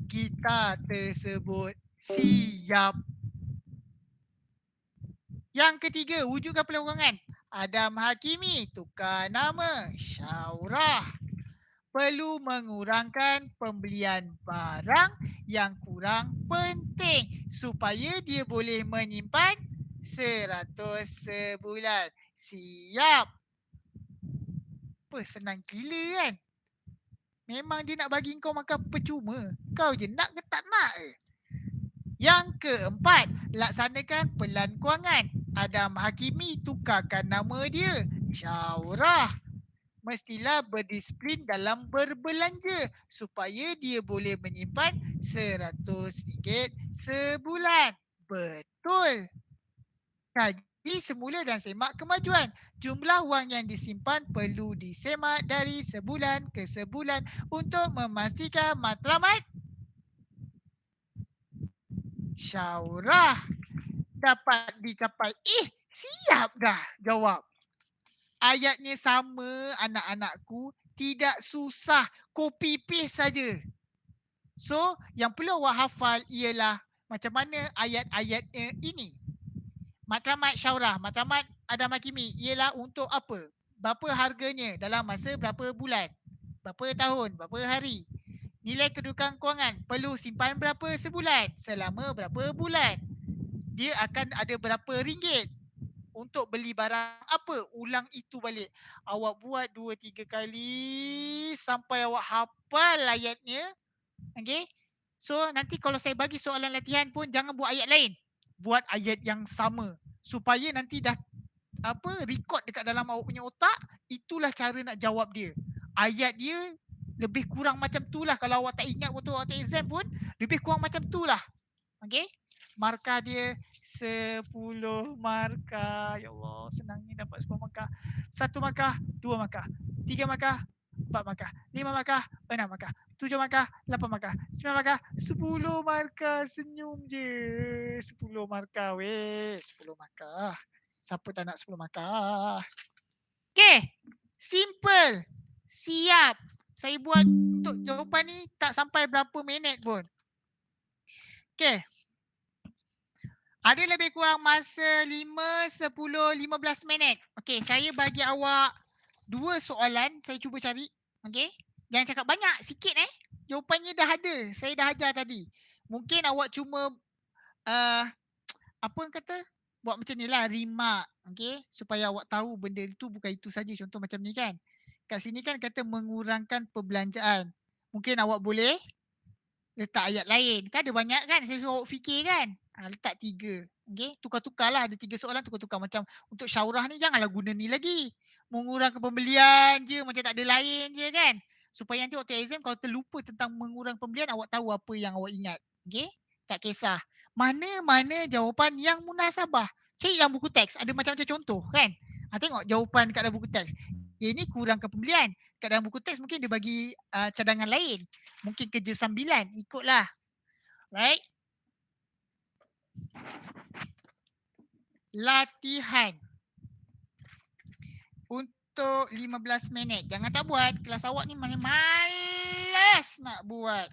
gitar tersebut. Siap. Yang ketiga, wujudkan peluangan. Adam Hakimi tukar nama Syaurah. Perlu mengurangkan pembelian barang yang kurang penting supaya dia boleh menyimpan 100 sebulan. Siap. Apa senang gila kan? Memang dia nak bagi kau makan percuma. Kau je nak ke tak nak? Yang keempat, laksanakan pelan kewangan. Adam Hakimi tukarkan nama dia Syaurah. Mestilah berdisiplin dalam berbelanja supaya dia boleh menyimpan RM100 sebulan. Betul. Kaji semula dan semak kemajuan. Jumlah wang yang disimpan perlu disemak dari sebulan ke sebulan untuk memastikan matlamat Syaurah dapat dicapai. Siap dah jawab. Ayatnya sama anak-anakku. Tidak susah. Copy paste saja. So, yang perlu awak hafal ialah macam mana ayat-ayat ini. Matlamat Syaurah, matlamat Adam Hakimi ialah untuk apa? Berapa harganya dalam masa berapa bulan? Berapa tahun? Berapa hari? Nilai kedudukan kewangan perlu simpan berapa sebulan? Selama berapa bulan? Dia akan ada berapa ringgit untuk beli barang apa? Ulang itu balik. Awak buat 2-3 kali sampai awak hafal ayatnya. Okay? So nanti kalau saya bagi soalan latihan pun jangan buat ayat lain. Buat ayat yang sama. Supaya nanti dah record dekat dalam awak punya otak. Itulah cara nak jawab dia. Ayat dia lebih kurang macam tu lah. Kalau awak tak ingat waktu awak exam pun, lebih kurang macam tu lah. Okay? Markah dia 10 markah. Ya Allah, senangnya dapat 10 markah. 1 markah, 2 markah, 3 markah, 4 markah, 5 markah, 6 markah, 7 markah, 8 markah, 9 markah, 10 markah. Senyum je. 10 markah weh. 10 markah. Siapa tak nak 10 markah? Okay. Simple. Siap. Saya buat untuk jawapan ni tak sampai berapa minit pun. Okay. Ada lebih kurang masa 5, 10, 15 minit. Okay, saya bagi awak 2 soalan. Saya cuba cari. Okay. Jangan cakap banyak, sikit Jawapannya dah ada. Saya dah ajar tadi. Mungkin awak cuma apa yang kata? Buat macam ni lah, rimak. Okay. Supaya awak tahu benda itu bukan itu saja. Contoh macam ni kan. Kat sini kan kata mengurangkan perbelanjaan. Mungkin awak boleh letak ayat lain. Kan ada banyak kan. Saya suruh awak fikir kan. Letak 3. Okay. Tukar-tukar lah. Ada 3 soalan tukar-tukar. Macam untuk syaurah ni janganlah guna ni lagi. Mengurangkan pembelian je. Macam tak ada lain je kan. Supaya nanti waktu exam kalau terlupa tentang mengurang pembelian, awak tahu apa yang awak ingat. Okay. Tak kisah. Mana-mana jawapan yang munasabah. Cari dalam buku teks. Ada macam-macam contoh kan. Tengok jawapan kat dalam buku teks. Ini kurangkan pembelian. Kat dalam buku teks mungkin dia bagi cadangan lain. Mungkin kerja sambilan. Ikutlah. Right. Latihan. Untuk 15 minit. Jangan tak buat. Kelas awak ni malas nak buat.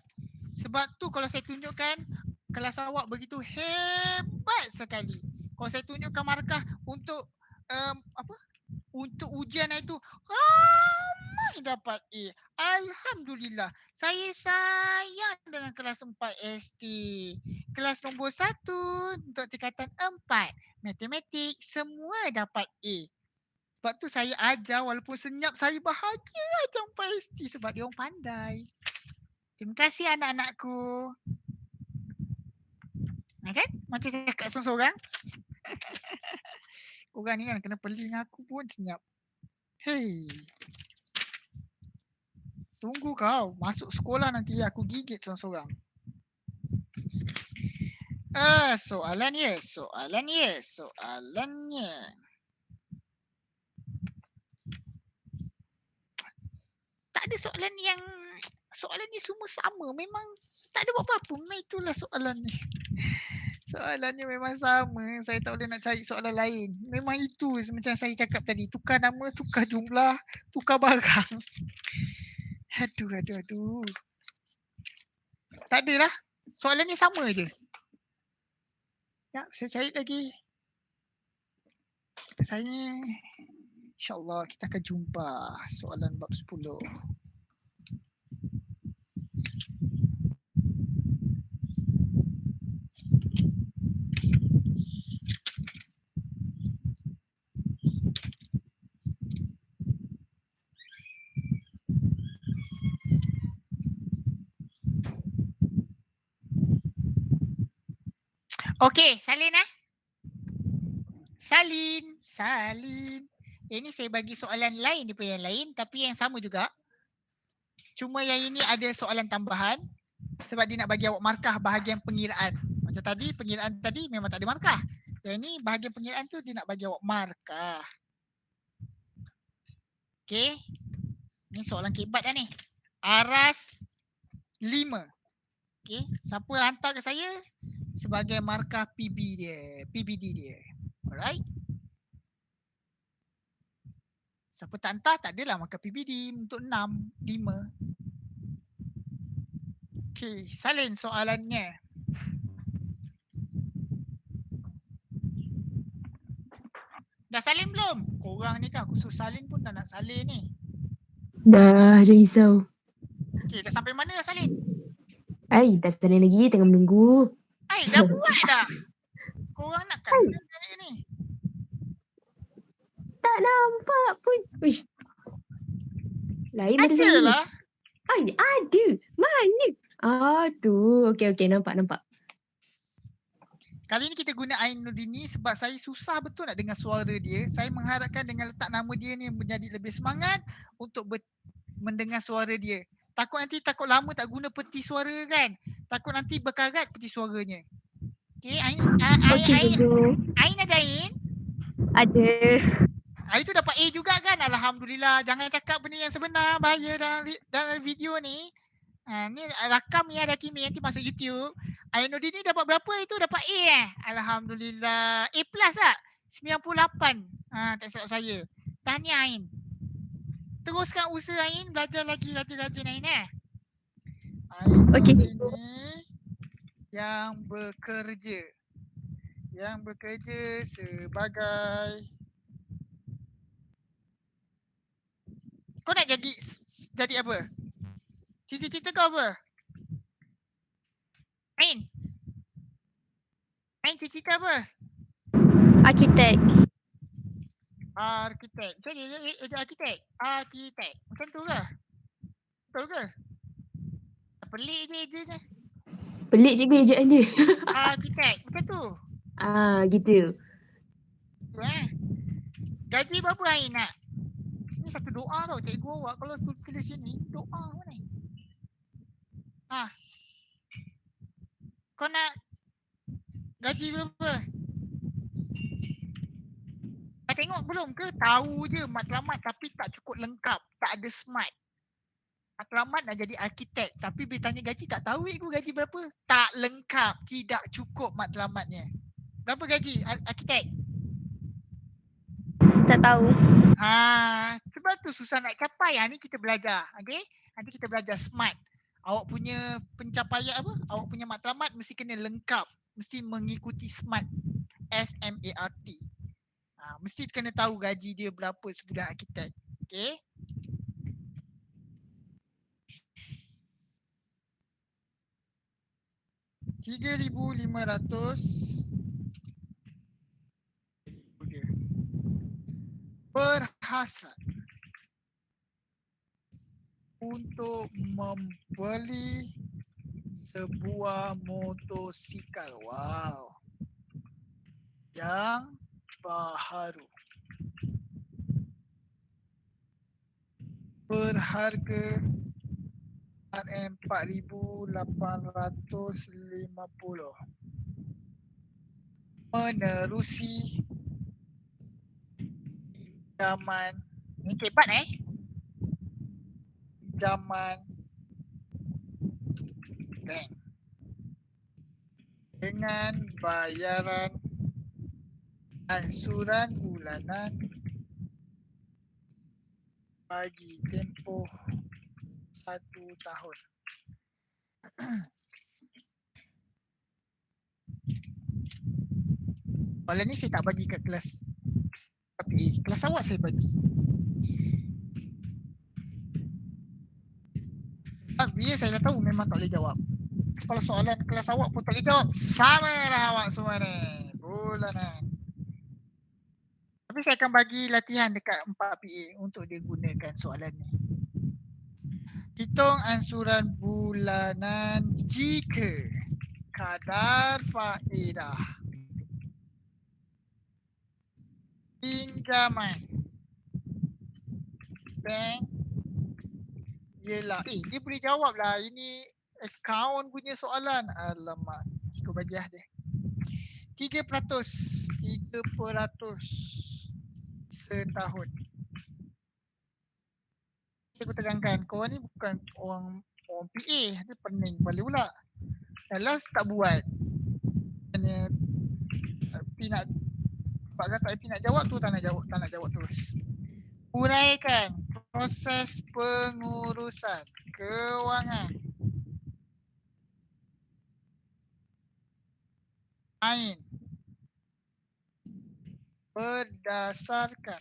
Sebab tu kalau saya tunjukkan kelas awak begitu hebat sekali. Kalau saya tunjukkan markah untuk untuk ujian itu ramai dapat A. Alhamdulillah. Saya sayang dengan kelas 4 ST. Kelas nombor 1 untuk tingkatan 4. Matematik semua dapat A. Sebab tu saya ajar walaupun senyap saya bahagia sampai ST sebab dia orang pandai. Terima kasih anak-anakku. Kan? Macam cakap seorang-seorang. Korang ni kan kena peling aku pun senyap. Hey. Tunggu kau. Masuk sekolah nanti aku gigit seorang-seorang. Soalannya. Tak ada soalan yang... Soalan ni semua sama. Memang tak ada buat apa-apa. Memang itulah soalan ni. Soalannya memang sama. Saya tak boleh nak cari soalan lain. Memang itu macam saya cakap tadi. Tukar nama, tukar jumlah, tukar barang. Aduh. Tak ada lah. Soalan ni sama je. Ya, saya cari lagi. Saya InsyaAllah kita akan jumpa soalan bab 10. Okey, salin Salin. Ini saya bagi soalan lain daripada yang lain tapi yang sama juga. Cuma yang ini ada soalan tambahan sebab dia nak bagi awak markah bahagian pengiraan. Macam tadi pengiraan tadi memang tak ada markah. Yang ini bahagian pengiraan tu dia nak bagi awak markah. Okey. Ini soalan kebat dah ni. Aras 5. Okey, siapa hantar ke saya sebagai markah PBD dia. Alright. Siapa tak hantar, tak adalah markah PBD untuk 6, 5. Okey, salin soalannya. Dah salin belum? Korang ni kan aku suruh salin pun dah nak salin ni. Dah, jangan risau. Okey, dah sampai mana dah salin? Ai, tak salin lagi, tengah menunggu. Ai, dah buat dah. Korang nak kena ke ni? Tak nampak pun. Uish. Lain ada saya. Adalah. Ai, ada. Mana? Tu. Okey, nampak. Kali ni kita guna Ain Nurdini sebab saya susah betul nak dengar suara dia. Saya mengharapkan dengan letak nama dia ni menjadi lebih semangat untuk mendengar suara dia. Takut lama tak guna peti suara kan. Takut nanti berkarat peti suaranya. Okey, Ain ada Ain? Ada. Hari tu dapat A juga kan? Alhamdulillah. Jangan cakap benda yang sebenar, bahaya dalam video ni. Ni rakam ni ada Kimi nanti masuk YouTube. Ain Nurdini dapat berapa itu? Dapat A Alhamdulillah. A plus tak? 98. Tak silap saya. Tahniah Ain. Teruskan usaha Ain. Belajar lagi rajin-rajin Ain Ain Okey, Nurdini yang bekerja. Yang bekerja sebagai... Kau nak jadi apa? Cita-cita kau apa? Ain, cita-cita apa? Arkitek. Arkitek. Jadi arkitek. Macam tu ke? Betul ke? Pelik je ejanya. Pelik cikgu ejaan dia. Arkitek. Macam tu. Gitu. Gaji berapa Ain nak? Ni satu doa tau cikgu awak. Kalau tulis sini, doa mana? Kau nak gaji berapa? Dah tengok belum ke? Tahu je matlamat tapi tak cukup lengkap. Tak ada smart. Matlamat nak jadi arkitek tapi bila tanya gaji tak tahu gaji berapa. Tak lengkap. Tidak cukup matlamatnya. Berapa gaji arkitek? Tak tahu. Sebab tu susah nak capai. Ni kita belajar. Okay? Nanti kita belajar smart. Awak punya pencapaian apa? Awak punya matlamat mesti kena lengkap. Mesti mengikuti SMART. SMART. Mesti kena tahu gaji dia berapa sebulan arkitek. Okay? $3,500 per hasrat untuk membeli sebuah motosikal. Wow. Yang baharu. Berharga RM4,850. Menerusi pinjaman. Ni cepat pinjaman bank dengan bayaran ansuran bulanan bagi tempoh 1 tahun. Soalan ni saya tak bagi kat kelas tapi kelas awak saya bagi. Dia saya dah tahu memang tak boleh jawab. Kalau soalan kelas awak pun tak boleh jawab, sama lah awak semua ni. Bulanan. Tapi saya akan bagi latihan dekat 4 PA untuk dia gunakan soalan ni. Hitung ansuran bulanan jika kadar faedah pinjaman bank ialah, dia boleh jawab lah. Ini account punya soalan. Alamak, cikgu bagi dia. 3% setahun. Cikgu terangkan, korang ni bukan orang PA, dia pening kepala pula. Last tak buat. Sebab tak nak jawab tu tak nak jawab terus. Uraikan proses pengurusan kewangan Ain. Berdasarkan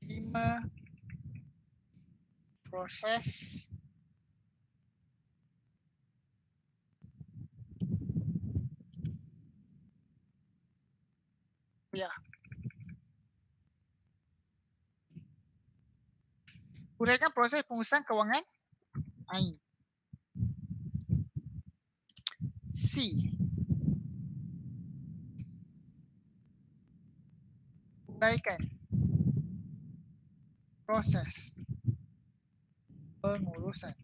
5 proses ya. Uraikan proses pengurusan kewangan Ain. C. Uraikan proses pengurusan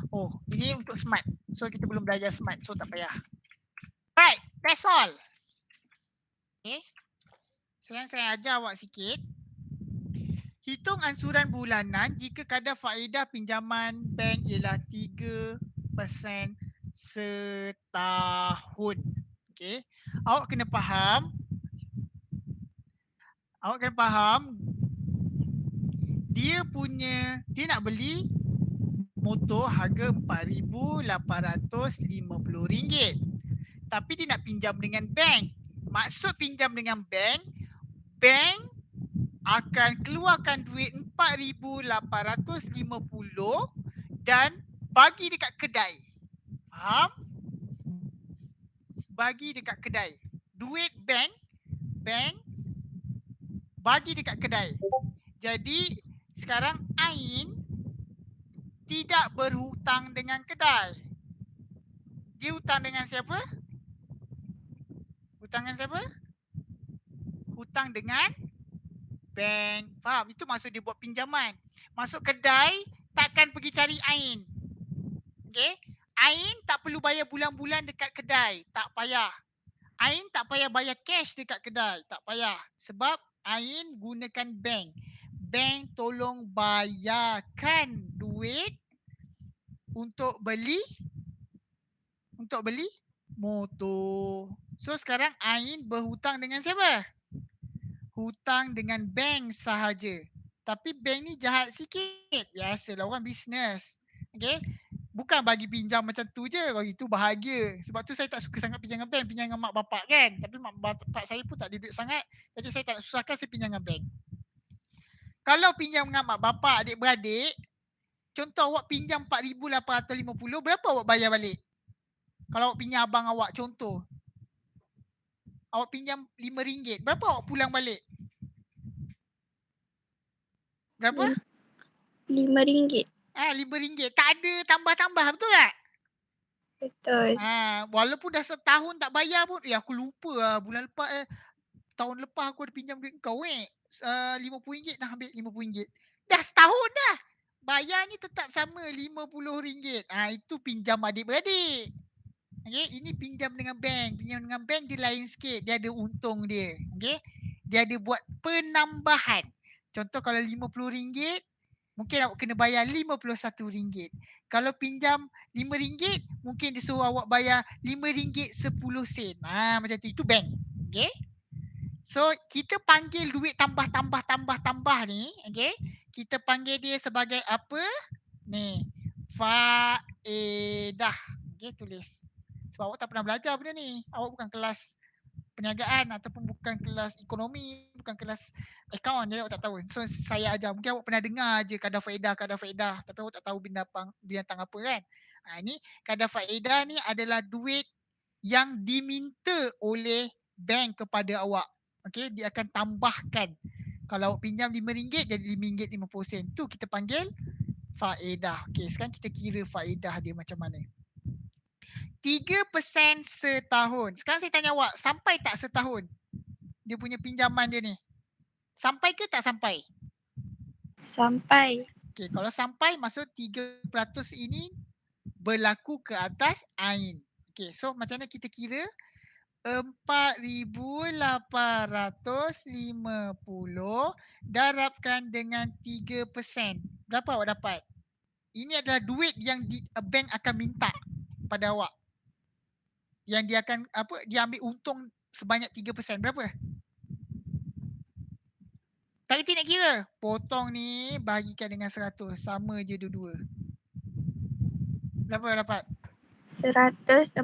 oh, ini untuk smart. So kita belum belajar smart, so tak payah. Right, that's all. Okay. Sekarang saya ajar awak sikit. Hitung ansuran bulanan jika kadar faedah pinjaman bank ialah 3% setahun. Okay. Awak kena faham. Dia nak beli motor harga RM4,850. Tapi dia nak pinjam dengan bank. Maksud pinjam dengan bank akan keluarkan duit RM4,850 dan bagi dekat kedai. Faham? Bagi dekat kedai. Duit bank bagi dekat kedai. Jadi sekarang Ain tidak berhutang dengan kedai. Dia hutang dengan siapa? Hutang dengan siapa? Hutang dengan bank. Faham? Itu maksud dia buat pinjaman. Masuk kedai, takkan pergi cari Ain. Okay? Ain tak perlu bayar bulan-bulan dekat kedai. Tak payah. Ain tak payah bayar cash dekat kedai. Tak payah. Sebab Ain gunakan bank. Bank tolong bayarkan duit untuk beli motor. So sekarang Ain berhutang dengan siapa? Hutang dengan bank sahaja. Tapi bank ni jahat sikit. Biasalah orang bisnes. Okay? Bukan bagi pinjam macam tu je. Bagi tu bahagia. Sebab tu saya tak suka sangat pinjam dengan bank. Pinjam dengan mak bapak kan. Tapi mak bapak saya pun tak ada duit sangat. Jadi saya tak nak susahkan, saya pinjam dengan bank. Kalau pinjam dengan mak bapak, adik-beradik, contoh awak pinjam RM4,850, berapa awak bayar balik? Kalau awak pinjam abang awak, contoh. Awak pinjam RM5, berapa awak pulang balik? Berapa? RM5. RM5. Tak ada tambah-tambah, betul tak? Betul. Walaupun dah setahun tak bayar pun, aku lupa lah bulan lepas tahun lepas aku ada pinjam duit kau RM50 dah ambil RM50. Dah setahun dah. Bayarnya tetap sama RM50. Itu pinjam adik-beradik. Okay, ini pinjam dengan bank. Pinjam dengan bank dia lain sikit. Dia ada untung dia. Okay, dia ada buat penambahan. Contoh kalau RM50, mungkin awak kena bayar RM51. Kalau pinjam RM5, mungkin dia suruh awak bayar RM5.10. Macam tu. Itu bank. Okay. So kita panggil duit tambah ni, okay, kita panggil dia sebagai apa? Ni, faedah. Okay, tulis. Sebab awak tak pernah belajar benda ni. Awak bukan kelas perniagaan ataupun bukan kelas ekonomi, bukan kelas account, jadi awak tak tahu. So saya ajar. Mungkin awak pernah dengar je kadar faedah, tapi awak tak tahu binatang apa kan. Ini kadar faedah ni adalah duit yang diminta oleh bank kepada awak. Okey, dia akan tambahkan. Kalau awak pinjam RM5 jadi RM5.50. Tu kita panggil faedah. Okey, sekarang kita kira faedah dia macam mana. 3% setahun. Sekarang saya tanya awak, sampai tak setahun dia punya pinjaman dia ni? Sampai ke tak sampai? Sampai. Okey, kalau sampai maksud 3% ini berlaku ke atas Ain. Okey, so macam mana kita kira? 4,850 darabkan dengan 3%. Berapa awak dapat? Ini adalah duit yang bank akan minta pada awak. Yang dia akan dia ambil untung sebanyak 3%. Berapa? Tak kerti nak kira. Potong ni bagikan dengan 100. Sama je dua-dua. Berapa dapat? 145.50.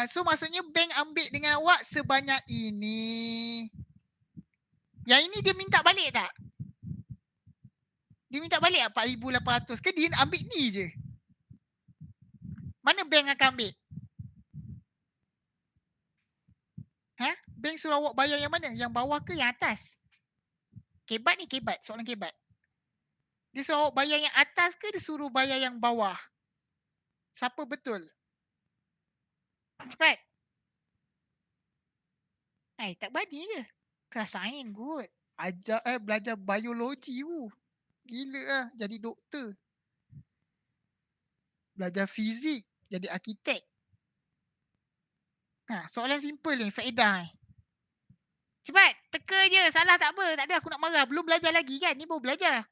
So maksudnya bank ambil dengan awak sebanyak ini. Yang ini dia minta balik tak? Dia minta balik tak 4,800 ke dia ambil ni je? Mana bank akan ambil? Bank suruh awak bayar yang mana? Yang bawah ke yang atas? Kebat ni kebat. Soalan kebat. Dia suruh awak bayar yang atas ke dia suruh bayar yang bawah? Siapa betul? Cepat. Tak badi ke? Kelas sains kot. Belajar biologi tu. Gila lah jadi doktor. Belajar fizik jadi arkitek. Soalan simple ni, faedah. Cepat, teka je. Salah tak apa. Tak ada aku nak marah. Belum belajar lagi kan? Ni baru belajar.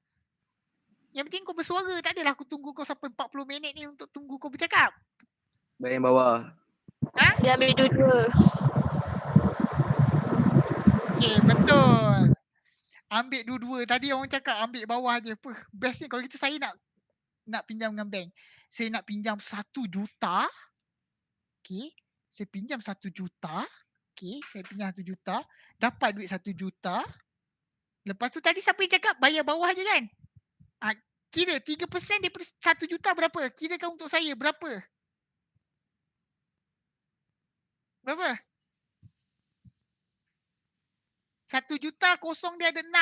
Yang penting kau bersuara. Tak adalah aku tunggu kau sampai 40 minit ni untuk tunggu kau bercakap. Bayar yang bawah. Dia ambil dua-dua. Okay, betul. Ambil dua-dua. Tadi orang cakap ambil bawah je. Bestnya kalau gitu saya nak pinjam dengan bank. Saya nak pinjam 1 juta. Okay. Saya pinjam 1 juta. Okay. Saya pinjam 1 juta. Dapat duit 1 juta. Lepas tu tadi siapa yang cakap bayar bawah je kan? Kira 3% daripada 1 juta berapa? Kirakan untuk saya berapa? Berapa? 1 juta kosong dia ada 6.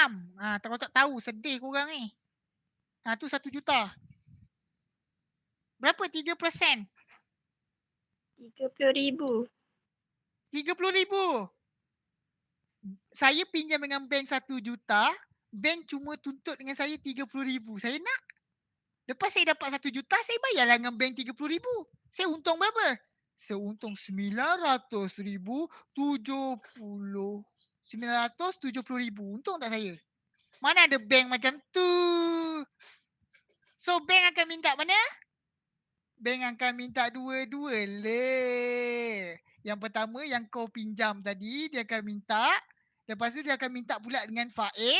Kalau tak tahu sedih korang ni. Tu 1 juta. Berapa 3%? 30,000. 30,000. Saya pinjam dengan bank 1 juta. Bank cuma tuntut dengan saya 30,000. Saya nak. Lepas saya dapat 1 juta, saya bayarlah dengan bank 30,000. Saya untung berapa? Saya untung 900,000 970,000. Untung tak saya? Mana ada bank macam tu? So bank akan minta mana? Bank akan minta dua-dua le. Yang pertama yang kau pinjam tadi dia akan minta. Lepas tu dia akan minta pula dengan faedah.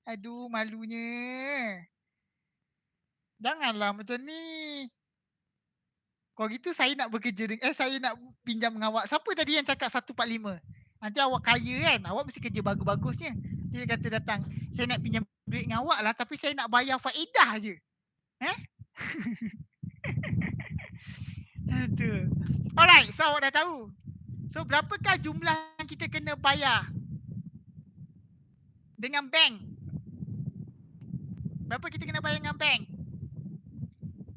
Aduh malunya. Janganlah macam ni. Kalau gitu saya nak bekerja dengan saya nak pinjam dengan awak. Siapa tadi yang cakap 145? Nanti awak kaya kan? Awak mesti kerja bagus-bagusnya. Dia kata datang, saya nak pinjam duit dengan awak lah tapi saya nak bayar faedah je. Aduh. Alright, so awak dah tahu. So berapakah jumlah yang kita kena bayar dengan bank? Berapa kita kena bayar dengan bank?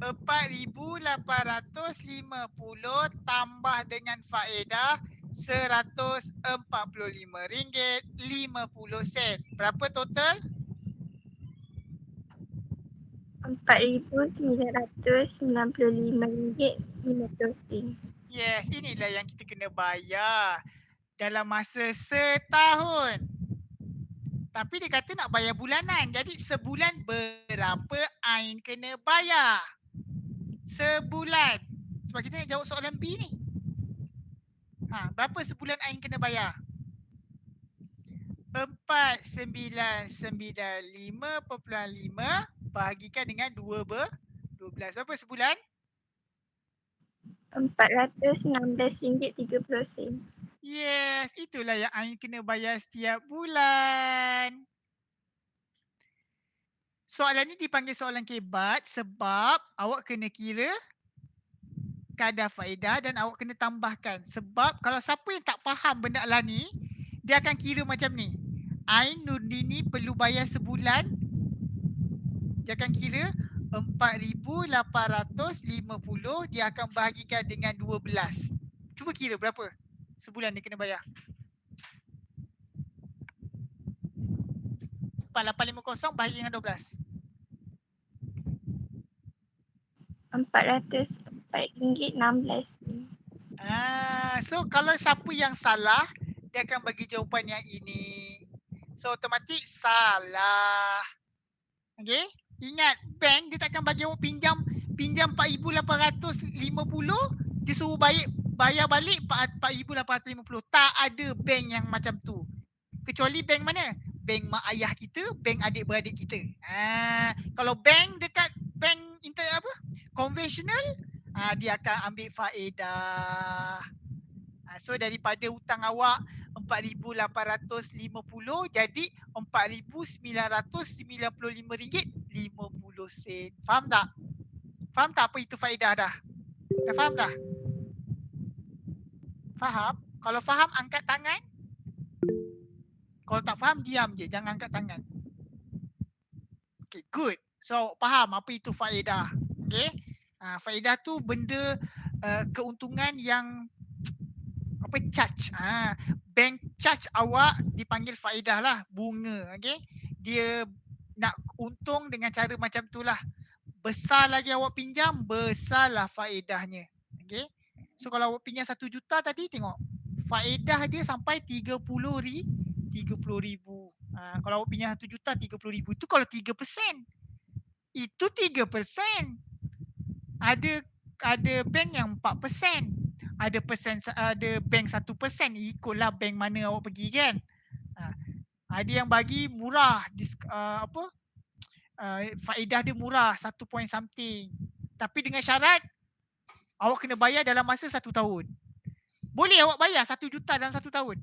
4,850 tambah dengan faedah RM145.50. Berapa total? RM4,995.50. Yes, inilah yang kita kena bayar dalam masa setahun. Tapi dia kata nak bayar bulanan. Jadi sebulan berapa Ain kena bayar? Sebulan. Sebab kita nak jawab soalan B ni. Berapa sebulan Ain kena bayar? 4,995.5 bahagikan dengan 12. Berapa sebulan? RM416.30. Yes, itulah yang Ain kena bayar setiap bulan. Soalan ni dipanggil soalan kebat sebab awak kena kira kadar faedah dan awak kena tambahkan. Sebab kalau siapa yang tak faham benda lah ni, dia akan kira macam ni. Ain Nurdini perlu bayar sebulan. Dia akan kira 4,850 dia akan bahagikan dengan 12. Cuba kira berapa sebulan dia kena bayar. 4,850 bahagi dengan 12. RM404.16. So kalau siapa yang salah, dia akan bagi jawapan yang ini. So otomatik salah. Okay? Ingat, bank dia takkan bagi awak pinjam 4,850, dia suruh bayar bayar balik 4,850. Tak ada bank yang macam tu. Kecuali bank mana? Bank mak ayah kita, bank adik-beradik kita. Kalau bank dekat bank konvensional, dia akan ambil faedah. So daripada hutang awak 4,850 jadi 4,995 ringgit 50 sen. Faham tak? Faham tak apa itu faedah dah? Dah faham dah? Faham? Kalau faham angkat tangan. Kalau tak faham diam je, jangan angkat tangan. Okay, good. So faham apa itu faedah. Okay. Faedah tu benda keuntungan yang charge. Bank charge awak dipanggil faedah lah, bunga. Okay. Dia nak untung dengan cara macam tu lah. Besar lagi awak pinjam, besarlah faedahnya. Okay. So kalau awak pinjam 1 juta tadi, tengok faedah dia sampai 30,000. Kalau awak pinjam 1 juta 30,000 itu kalau 3%. Itu 3%. Ada bank yang 4%. Ada bank 1%, ikutlah bank mana awak pergi kan. Ada yang bagi murah, faedah dia murah 1 point something. Tapi dengan syarat awak kena bayar dalam masa 1 tahun. Boleh awak bayar 1 juta dalam 1 tahun?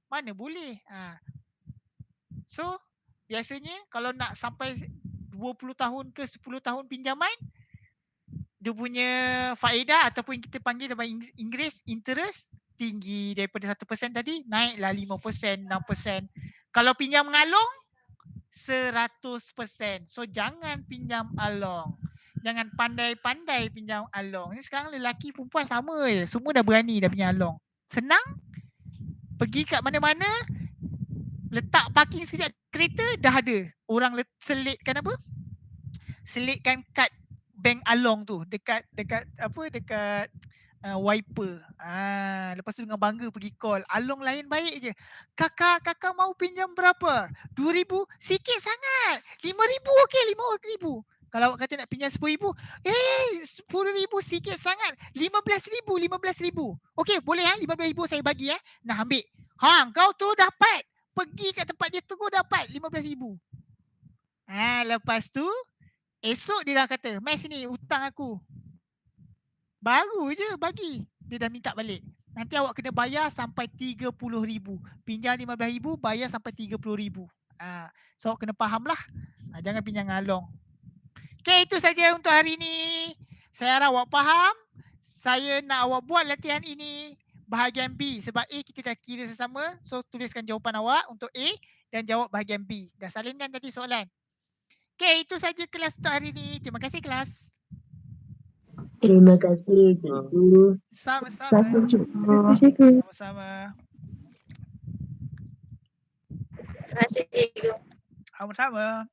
Mana boleh. So biasanya kalau nak sampai 20 tahun ke 10 tahun pinjaman, dia punya faedah ataupun kita panggil dalam Inggeris interest tinggi daripada 1% tadi, naiklah 5%, 6%. Kalau pinjam mengalong 100%. So jangan pinjam along. Jangan pandai-pandai pinjam along. Ni sekarang lelaki perempuan sama je. Semua dah berani dah pinjam along. Senang. Pergi kat mana-mana, letak parking sekejap kereta dah ada. Orang selitkan apa? Selitkan kad bank along tu dekat wiper. Lepas tu dengan bangga pergi call. Along lain baik je. Kakak mau pinjam berapa? 2,000? Sikit sangat. 5,000 okey, 5,000. Kalau awak kata nak pinjam 10,000, 10,000 sikit sangat. 15,000. Okey, boleh 15,000 saya bagi Nah, ambil. Kau tu dapat. Pergi kat tempat dia tunggu dapat 15,000. Lepas tu esok dia dah kata, "Mai sini hutang aku." Baru je bagi. Dia dah minta balik. Nanti awak kena bayar sampai 30,000. Pinjam 15,000, bayar sampai 30,000. So awak kena faham lah. Jangan pinjam ngalong. Okay, itu saja untuk hari ini. Saya harap awak faham. Saya nak awak buat latihan ini bahagian B. Sebab A kita dah kira sesama. So tuliskan jawapan awak untuk A dan jawab bahagian B. Dah salinkan tadi soalan. Okay, itu saja kelas untuk hari ini. Terima kasih kelas. Terima kasih cikgu. Sama-sama. Sama-sama. Terima kasih cikgu. Sama-sama.